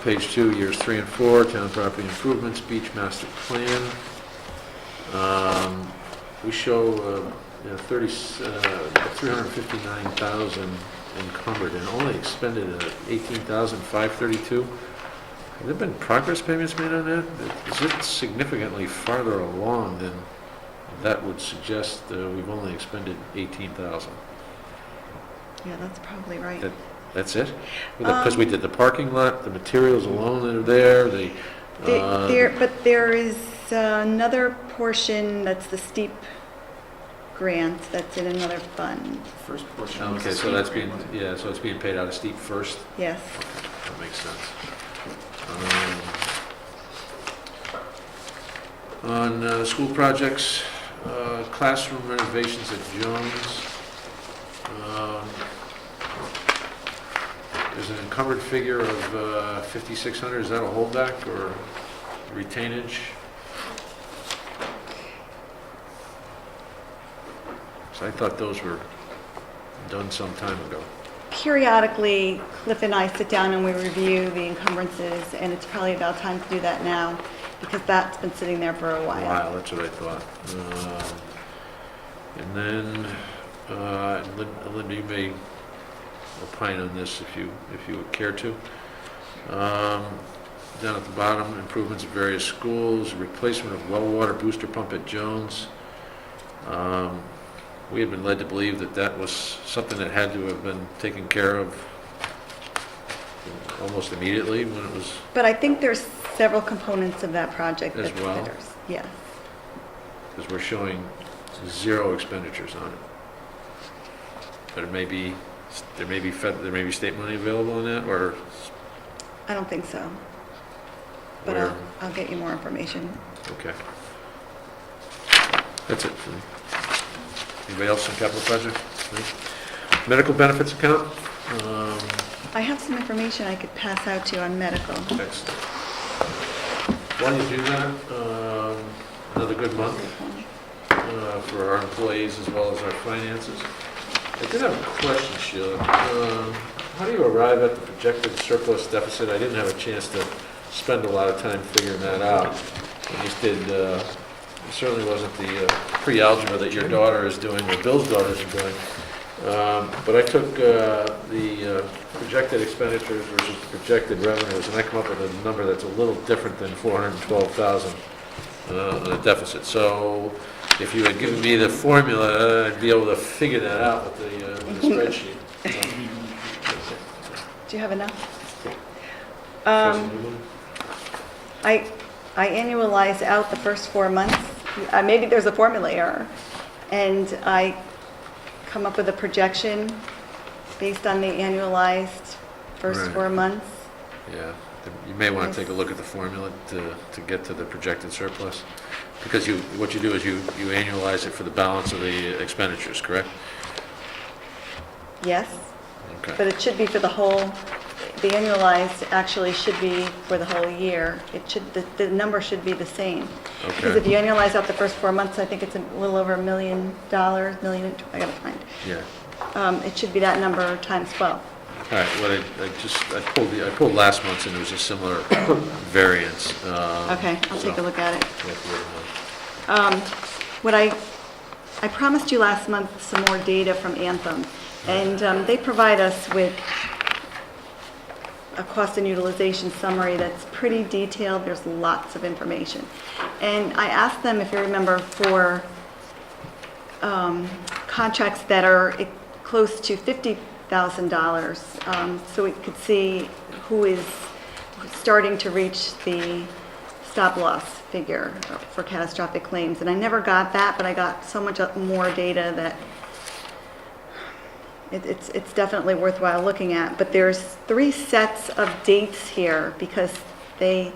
page 2, years 3 and 4, town property improvements, beach master plan. We show 359,000 encumbered and only expended 18,532. Have there been progress payments made on that? Is it significantly farther along than that would suggest we've only expended 18,000? Yeah, that's probably right. That's it? Because we did the parking lot, the materials alone that are there, But there is another portion that's the steep grant that's in another fund. First portion. okay, so that's being, so it's being paid out of steep first? Yes. That makes sense. On school projects, classroom renovations at Jones. There's an encumbered figure of 5,600. Is that a holdback or retainage? So I thought those were done some time ago. Periodically, Cliff and I sit down and we review the encumbrances, and it's probably about time to do that now, because that's been sitting there for a while. Wow, that's what I thought. And then, Linda, you may opine on this if you would care to. Down at the bottom, improvements at various schools, replacement of well water booster pump at Jones. We had been led to believe that that was something that had to have been taken care of almost immediately when it was, But I think there's several components of that project As that well? there's, yeah. because we're showing 0 expenditures on it. But it may be, there may be state money available on that, or I don't think so. But where? I'll get you more information. Okay. That's it for me. Anybody else on capital project? No? Medical benefits account? I have some information I could pass out to you on medical. Excellent. While you do that, another good month for our employees as well as our finances. I did have a question, Sheila. How do you arrive at the projected surplus deficit? I didn't have a chance to spend a lot of time figuring that out. I just did, it certainly wasn't the pre-algebra that your daughter is doing, or Bill's daughters are doing. But I took the projected expenditures versus projected revenues, and I come up with a number that's a little different than 412,000 on a deficit. So if you had given me the formula, I'd be able to figure that out with the spreadsheet. Do you have enough? I annualize out the first 4 months. Maybe there's a formula error. And I come up with a projection based on the annualized first Right. 4 months. Yeah, you may want to take a look at the formula to get to the projected surplus. Because what you do is you annualize it for the balance of the expenditures, correct? Yes, Okay. but it should be for the whole, the annualized actually should be for the whole year. It should, the number should be the same. Because if Okay. you annualize out the first 4 months, I think it's a little over $1 million, I gotta find. Yeah. It should be that number times 12. All right, well, I pulled last month's and it was a similar variance. Okay, I'll take a look at it. Yeah, What I promised you last month some more data from Anthem, and they provide us with a cost and utilization summary that's pretty detailed. There's lots of information. And I asked them, if you remember, for contracts that are close to $50,000, so we could see who is starting to reach the stop-loss figure for catastrophic claims. And I never got that, but I got so much more data that it's definitely worthwhile looking at. But there's 3 sets of dates here because they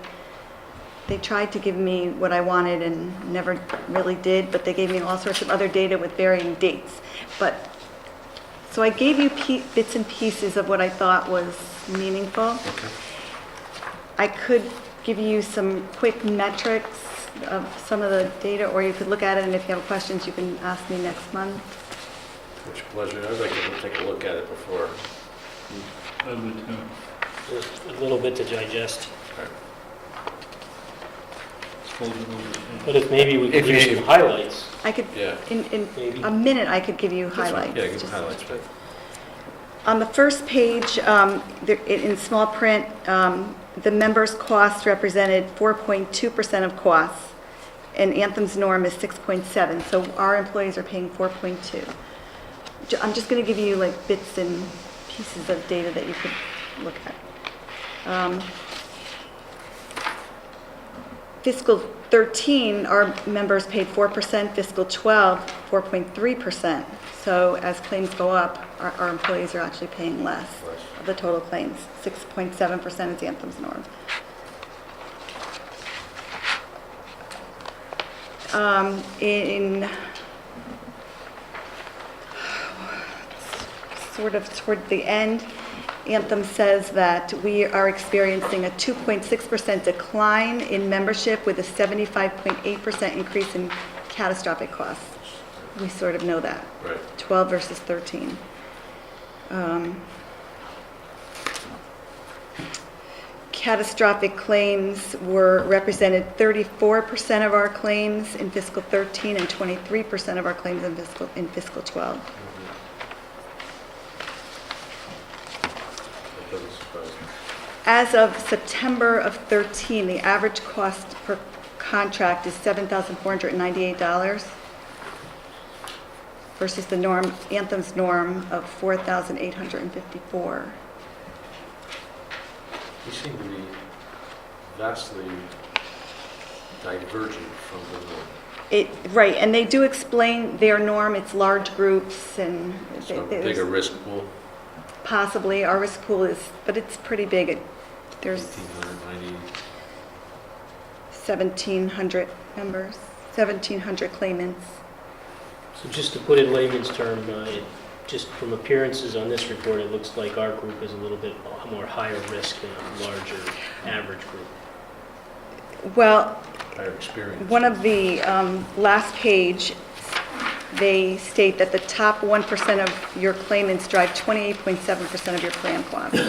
tried to give me what I wanted and never really did, but they gave me all sorts of other data with varying dates. So I gave you bits and pieces of what I thought was meaningful. Okay. I could give you some quick metrics of some of the data, or you could look at it, and if you have questions, you can ask me next month. Which pleasure. I'd like to take a look at it before. I would too. Just a little bit to digest. Fold it over. But if maybe we could If give you- some highlights. I could, Yeah. in Maybe. a minute, I could give you highlights. Yeah, give Just- highlights, but On the first page, in small print, the members' costs represented 4.2% of costs, and Anthem's norm is 6.7, so our employees are paying 4.2. I'm just going to give you like bits and pieces of data that you could look at. Fiscal 13, our members paid 4%, fiscal 12, 4.3%. So as claims go up, our employees are actually paying less of the total claims. 6.7% is Anthem's norm. In sort of toward the end, Anthem says that we are experiencing a 2.6% decline in membership with a 75.8% increase in catastrophic costs. We sort of know that. right. 12 versus 13. Catastrophic claims were represented 34% of our claims in fiscal 13 and 23% of our claims in fiscal 12. That doesn't surprise me. As of September of 13, the average cost per contract is $7,498 versus the norm, Anthem's norm of $4,854. We seem to be vastly divergent from the norm. Right, and they do explain their norm, it's large groups and So there's bigger risk pool, possibly, our risk pool is, but it's pretty big. There's 1,890. 1,700 members, 1,700 claimants. So just to put it in layman's term, just from appearances on this report, it looks like our group is a little bit more higher risk than a larger average group. Well, Higher experience. one of the last page, they state that the top 1% of your claimants drive 28.7% of your plan costs.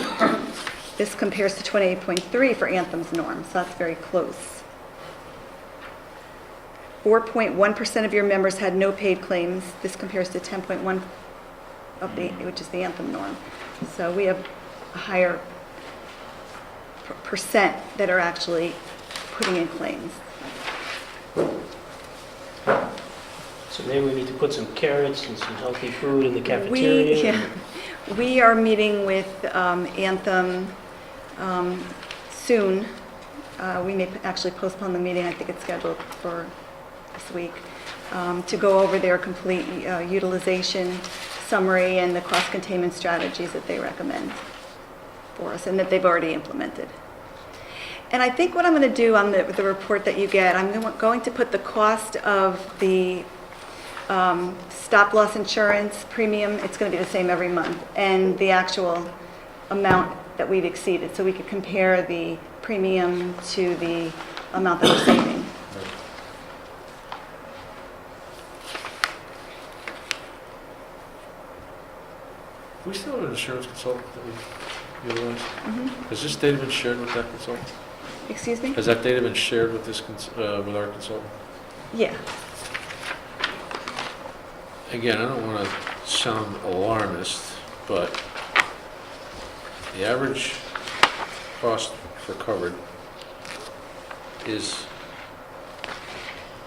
This compares to 28.3 for Anthem's norm, so that's very close. 4.1% of your members had no paid claims. This compares to 10.1 of which is the Anthem norm. So we have a higher percent that are actually putting in claims. So maybe we need to put some carrots and some healthy food in the cafeteria. We are meeting with Anthem soon. We may actually postpone the meeting, I think it's scheduled for this week, to go over their complete utilization summary and the cost containment strategies that they recommend for us and that they've already implemented. And I think what I'm going to do on the report that you get, I'm going to put the cost of the stop-loss insurance premium, it's going to be the same every month, and the actual amount that we've exceeded, so we could compare the premium to the amount that we're saving. Do we still have an insurance consultant that we utilize? Mhm. Has this data been shared with that consultant? Excuse me? Has that data been shared with this, with our consultant? Yeah. Again, I don't want to sound alarmist, but the average cost for covered is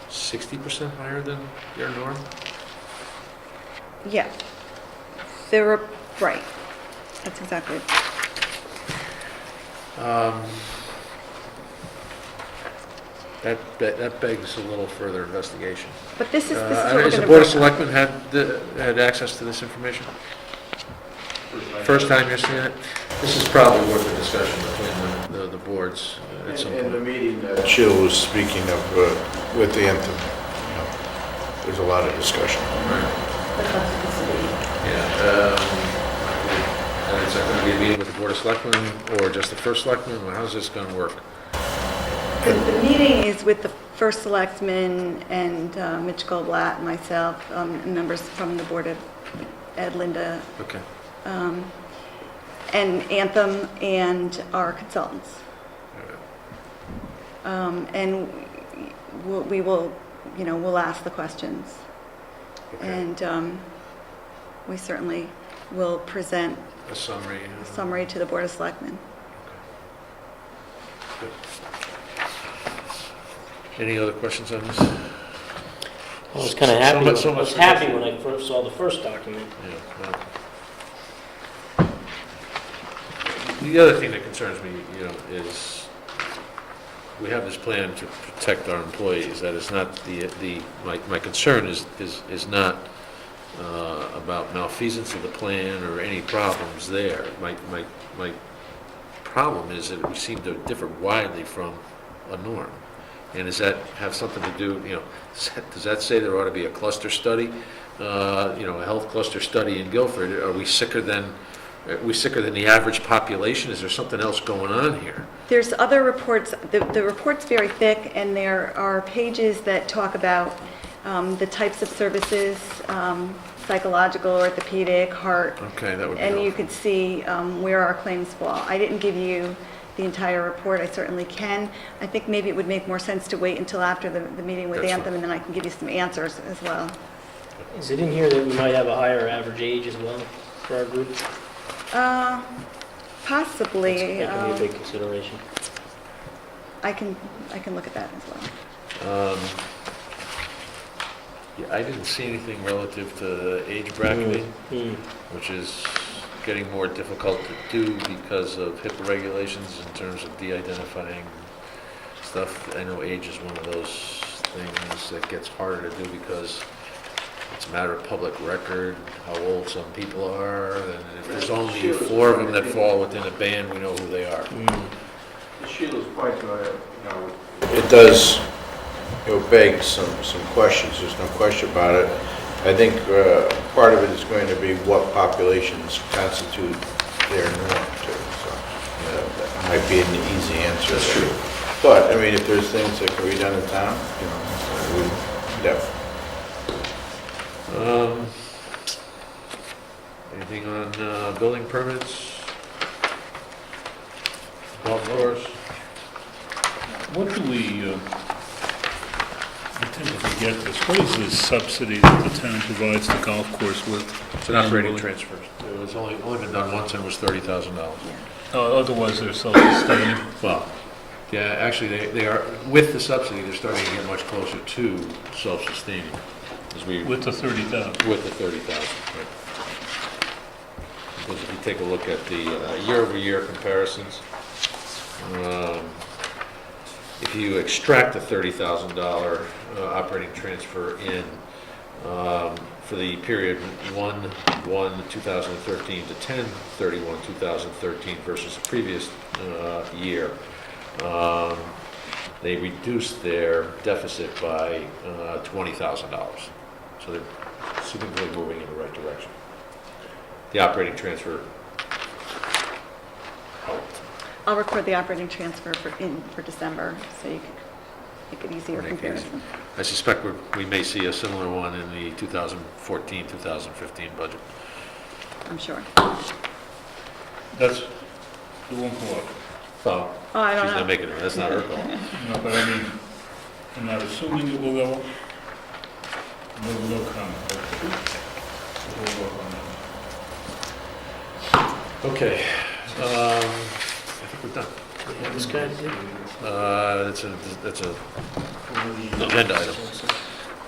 60% higher than your norm? Yeah. They're, right. That's exactly it. That begs a little further investigation. But this is what Has we're the going to Board of bring. Selectmen had access to this information? First time you're seeing it? This is probably worth a discussion between the boards at some In the point. meeting that Jill was speaking of with the Anthem, there's a lot of discussion. Yeah. And is that going to be a meeting with the Board of Selectmen or just the first selectman? Or how's this going to work? The meeting is with the first selectman and Mitch Goldblatt, myself, and members from the Board of Ed, Linda, Okay. and Anthem and our consultants. And we will we'll ask the questions. Okay. And we certainly will present A summary. a summary to the Board of Selectmen. Good. Any other questions on this? I was kind of happy, So I much was happy when I first saw the first document. Yeah, well. The other thing that concerns me, is we have this plan to protect our employees. That is not my concern is not about malfeasance of the plan or any problems there. My problem is that we seem to differ widely from a norm. And does that have something to do, does that say there ought to be a cluster study, a health cluster study in Guilford? Are we sicker than the average population? Is there something else going on here? There's other reports. The report's very thick, and there are pages that talk about the types of services, psychological, orthopedic, heart. Okay, that would be And you helpful. could see where our claims fall. I didn't give you the entire report. I certainly can. I think maybe it would make more sense to wait until after the meeting with That's Anthem, fine. and then I can give you some answers as well. Is it in here that we might have a higher average age as well for our group? Possibly. That can be a big consideration. I can look at that as well. Yeah, I didn't see anything relative to age bracketing, Hmm. which is getting more difficult to do because of HIPAA regulations in terms of de-identifying stuff. I know age is one of those things that gets harder to do because it's a matter of public record, how old some people are, and if there's only 4 of them that fall within a band, we know who they are. Sheila's point, it does, beg some questions, there's no question about it. I think part of it is going to be what populations constitute their norm too, so that might be an easy answer. That's true. But, if there's things that can be done in town, we definitely. Anything on building permits? Golf course? What do we, I tend to forget this, what is this subsidy that the town provides the golf course with? It's an operating annually? transfer. It was only been done once and it was $30,000. Otherwise, they're self-sustaining. Well, yeah, actually, they are, with the subsidy, they're starting to get much closer to self-sustaining. As we, With the 30,000. with the 30,000, right. Because if you take a look at the year-over-year comparisons, if you extract the $30,000 operating transfer in for the period 1/1/2013 to 10/31/2013 versus the previous year, they reduced their deficit by $20,000. So they're significantly moving in the right direction. The operating transfer helped. I'll record the operating transfer for December, so you can make it easier Make it comparison. I suspect we may see a similar one in the 2014-2015 budget. I'm sure. That's, it won't go up. Oh, Oh, I don't she's know. not making it, that's not her call. No, but I mean, I'm not assuming it will go up. No comment. We'll work on that. Okay, I think we're done. This guy did? That's a agenda item.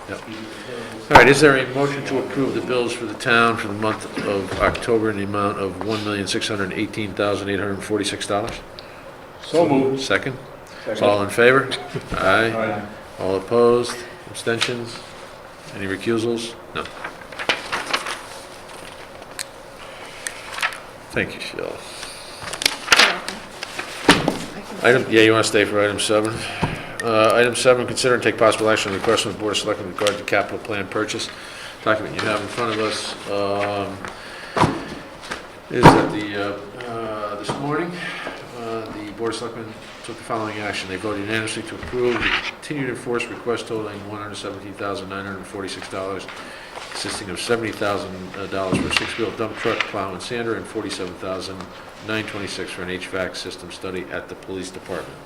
Yep. All right, is there a motion to approve the bills for the town for the month of October in the amount of $1,618,846? So moved. Second? All in favor? Aye. All opposed? Abstentions? Any recusals? No. Thank you, Sheila. You want to stay for item 7? Item 7, consider and take possible action on the request from the Board of Selectmen with regard to capital plan purchase. Document you have in front of us is that this morning, the Board of Selectmen took the following action. They voted unanimously to approve the continued enforced request totaling $117,946, consisting of $70,000 for a 6-wheel dump truck, plow and sander, and $47,926 for an HVAC system study at the police department.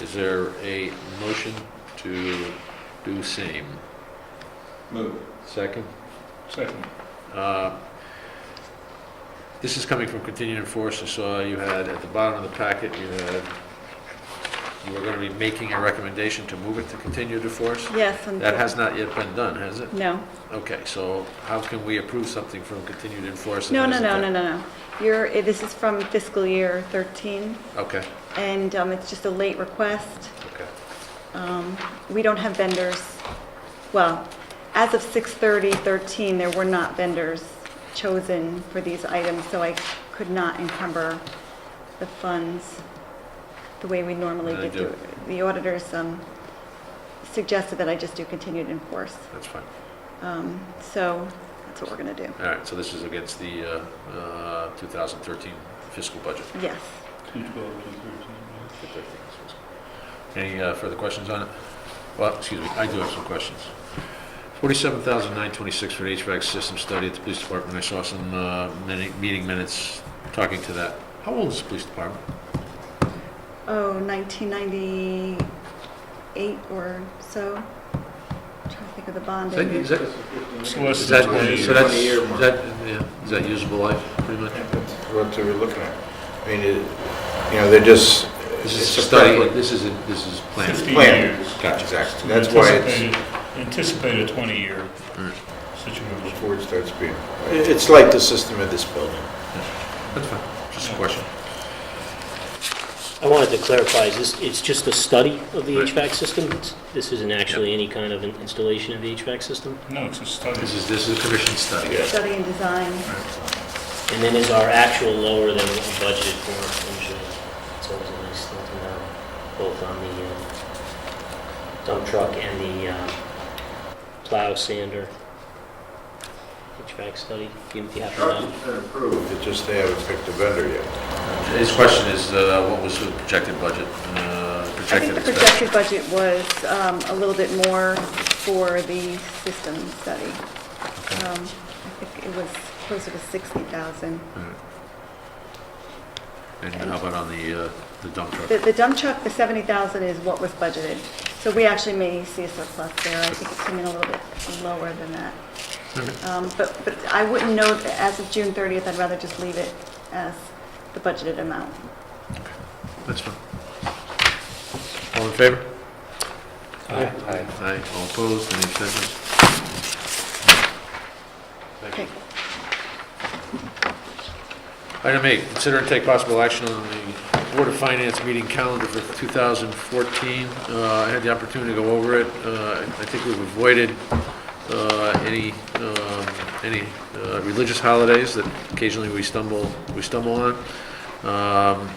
Is there a motion to do same. Move. Second? Second. This is coming from Continued Enforce. I saw you had, at the bottom of the packet, you were going to be making a recommendation to move it to Continued Enforce? Yes. That has not yet been done, has it? No. Okay, so how can we approve something from Continued Enforce? that No. hasn't been- This is from fiscal year 13, Okay, and it's just a late request. okay. We don't have vendors. Well, as of 6/30/13, there were not vendors chosen for these items, so I could not encumber the funds the way we normally Then I do. do. The auditors suggested that I just do Continued Enforce. That's fine. So that's what we're going to do. All right, so this is against the 2013 fiscal budget. Yes. 212, 213. Any further questions on it? Well, excuse me, I do have some questions. $47,926 for the HVAC system study at the police department. I saw some meeting minutes talking to that. How old is the police department? Oh, 1998 or so. I'm trying to think of the bond. Is that, date. is that, It's less is than that, 20 so years. that's, 20-year is mark. that, yeah, is that usable life, pretty much? What are we looking at? I mean, they're just, This it's is a study, preference. this is planned. 15 Plan. years. Gotcha. Exactly. That's why it's, Anticipated 20-year Alright. situation. before it starts being, it's like the system of this building. That's fine, just a question. I wanted to clarify, it's just a study of the Right. HVAC system? This isn't actually any kind of an installation of the HVAC system? No, it's a study. This is a commission study. Study and design. And then is our actual lower than what we budgeted for usually? It's always a nice thing to know, both on the dump truck and the plow sander HVAC study. Do you happen to Truck know? has been approved, it's just they haven't picked a vendor yet. His question is, what was the projected budget? I think Projected the expense? projected budget was a little bit more for the system study. I think it was closer to 60,000. And how about on the dump truck? The dump truck, the 70,000 is what was budgeted. So we actually may see a surplus there. I think it came in a little bit lower than that. But I wouldn't know, that as of June 30th, I'd rather just leave it as the budgeted amount. That's fine. All in favor? Aye. Aye. All opposed? Any abstentions? Thank you. Okay. Item 8, consider and take possible action on the Board of Finance meeting calendar for 2014. I had the opportunity to go over it. I think we've avoided any religious holidays that occasionally we stumble on,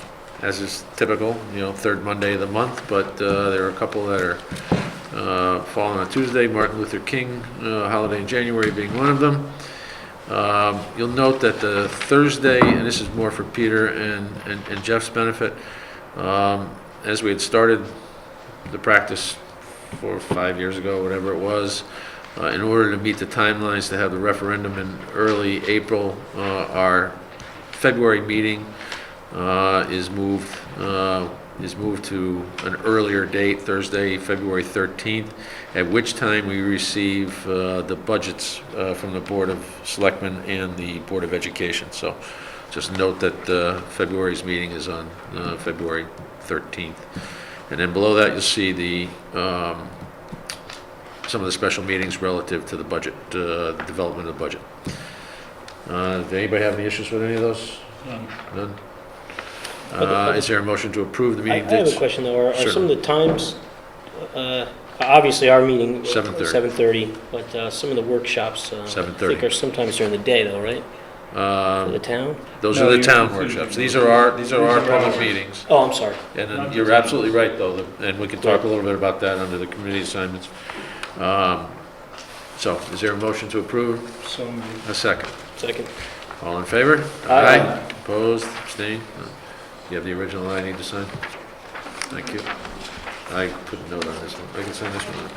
as is typical, third Monday of the month, but there are a couple that are falling on Tuesday, Martin Luther King holiday in January being one of them. You'll note that the Thursday, and this is more for Peter and Jeff's benefit, as we had started the practice 4 or 5 years ago, whatever it was, in order to meet the timelines to have the referendum in early April, our February meeting is moved to an earlier date, Thursday, February 13th, at which time we receive the budgets from the Board of Selectmen and the Board of Education. So just note that February's meeting is on February 13th. And then below that, you'll see the some of the special meetings relative to the budget, the development of the budget. Does anybody have any issues with any of those? None? Is there a motion to approve the I meeting I have dates? a question though, are Sure. some of the times, obviously our meeting. 7:30. 7:30, but some of the workshops. I 7:30. think are sometimes during the day though, right? For the town? Those No, are the you- town workshops. These are our public meetings. Oh, I'm sorry. And then you're absolutely right, though, and we can talk a little bit about that under the committee assignments. So, is there a motion to approve? So moved. A second. Second. All in favor? Aye. Opposed? Abstained? You have the original I need to sign? Thank you. I put a note on this one. I can sign this one.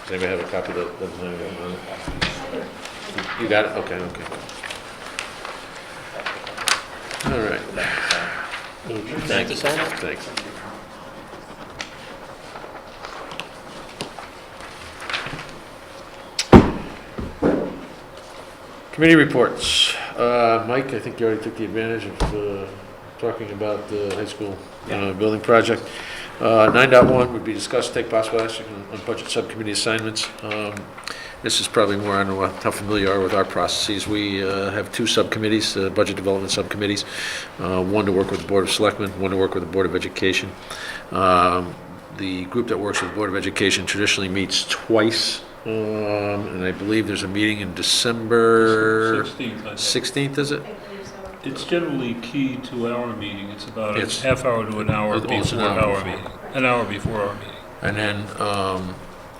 Does anybody have a copy that doesn't have anything on it? You got it? Okay, okay. All right. Thanks. Thanks. Committee reports. Mike, I think you already took the advantage of talking about the high school building project. 9.1 would be discuss, take possible action on budget subcommittee assignments. This is probably more, I don't know how familiar you are with our processes. We have 2 subcommittees, budget development subcommittees, one to work with the Board of Selectmen, one to work with the Board of Education. The group that works with the Board of Education traditionally meets twice, and I believe there's a meeting in December 16th, I think. 16th, is it? It's generally key to our meeting. It's about a It's- half hour to an hour It's an before hour our before. meeting. An hour before our meeting. And then,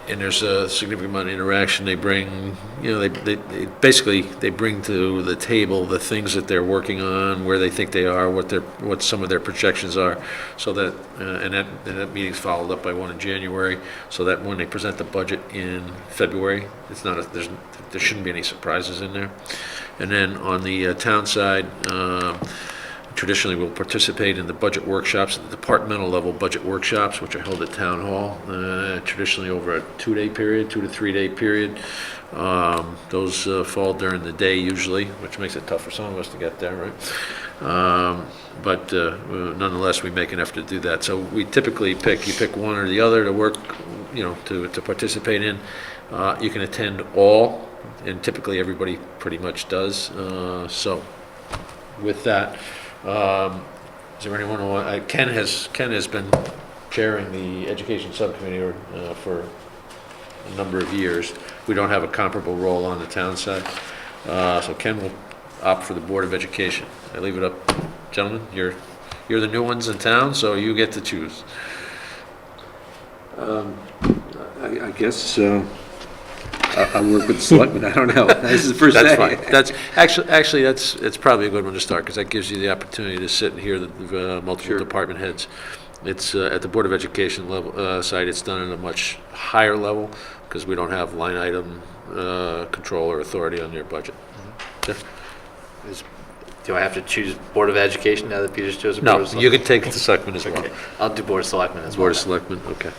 and there's a significant amount of interaction. They bring, they basically, they bring to the table the things that they're working on, where they think they are, what some of their projections are, so that, and that meeting's followed up by one in January, so that when they present the budget in February, it's not, there shouldn't be any surprises in there. And then on the town side, traditionally we'll participate in the budget workshops, the departmental level budget workshops, which are held at Town Hall, traditionally over a 2-day period, 2 to 3 day period. Those fall during the day usually, which makes it tough for some of us to get there, right? But nonetheless, we make an effort to do that. So we typically you pick one or the other to work, to participate in. You can attend all, and typically everybody pretty much does. So with that, is there anyone who, Ken has been chairing the education subcommittee for a number of years. We don't have a comparable role on the town side. So Ken will opt for the Board of Education. I leave it up, gentlemen. You're the new ones in town, so you get to choose. I guess I work with the selectmen, I don't know. This is the first That's day. fine. That's actually it's probably a good one to start, because that gives you the opportunity to sit and hear the multiple Sure. department heads. It's at the Board of Education level side. It's done at a much higher level because we don't have line item control or authority on their budget. Jeff? Do I have to choose Board of Education now that Peter's chosen? No, Board of you Selectmen? can take the selectmen as well. Okay, I'll do Board of Selectmen as well. Board of Selectmen, okay.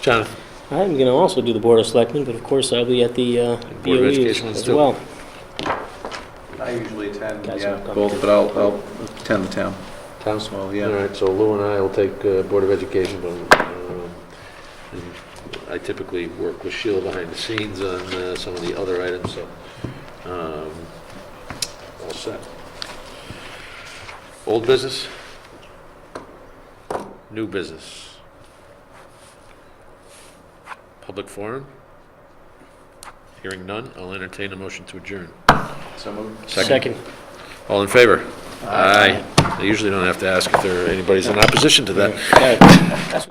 Jonathan? I'm going to also do the Board of Selectmen, but of course I'll be at the Board of BOE Education ones as too. well. I usually attend, Guys yeah, will come. both, but I'll attend the town. Town? as well, yeah. All right, so Lou and I will take Board of Education, but and I typically work with Sheila behind the scenes on some of the other items, so all set. Old business? New business? Public forum? Hearing none, I'll entertain a motion to adjourn. So moved. Second. All in favor? Aye. I usually don't have to ask if anybody's in opposition to that. Yeah.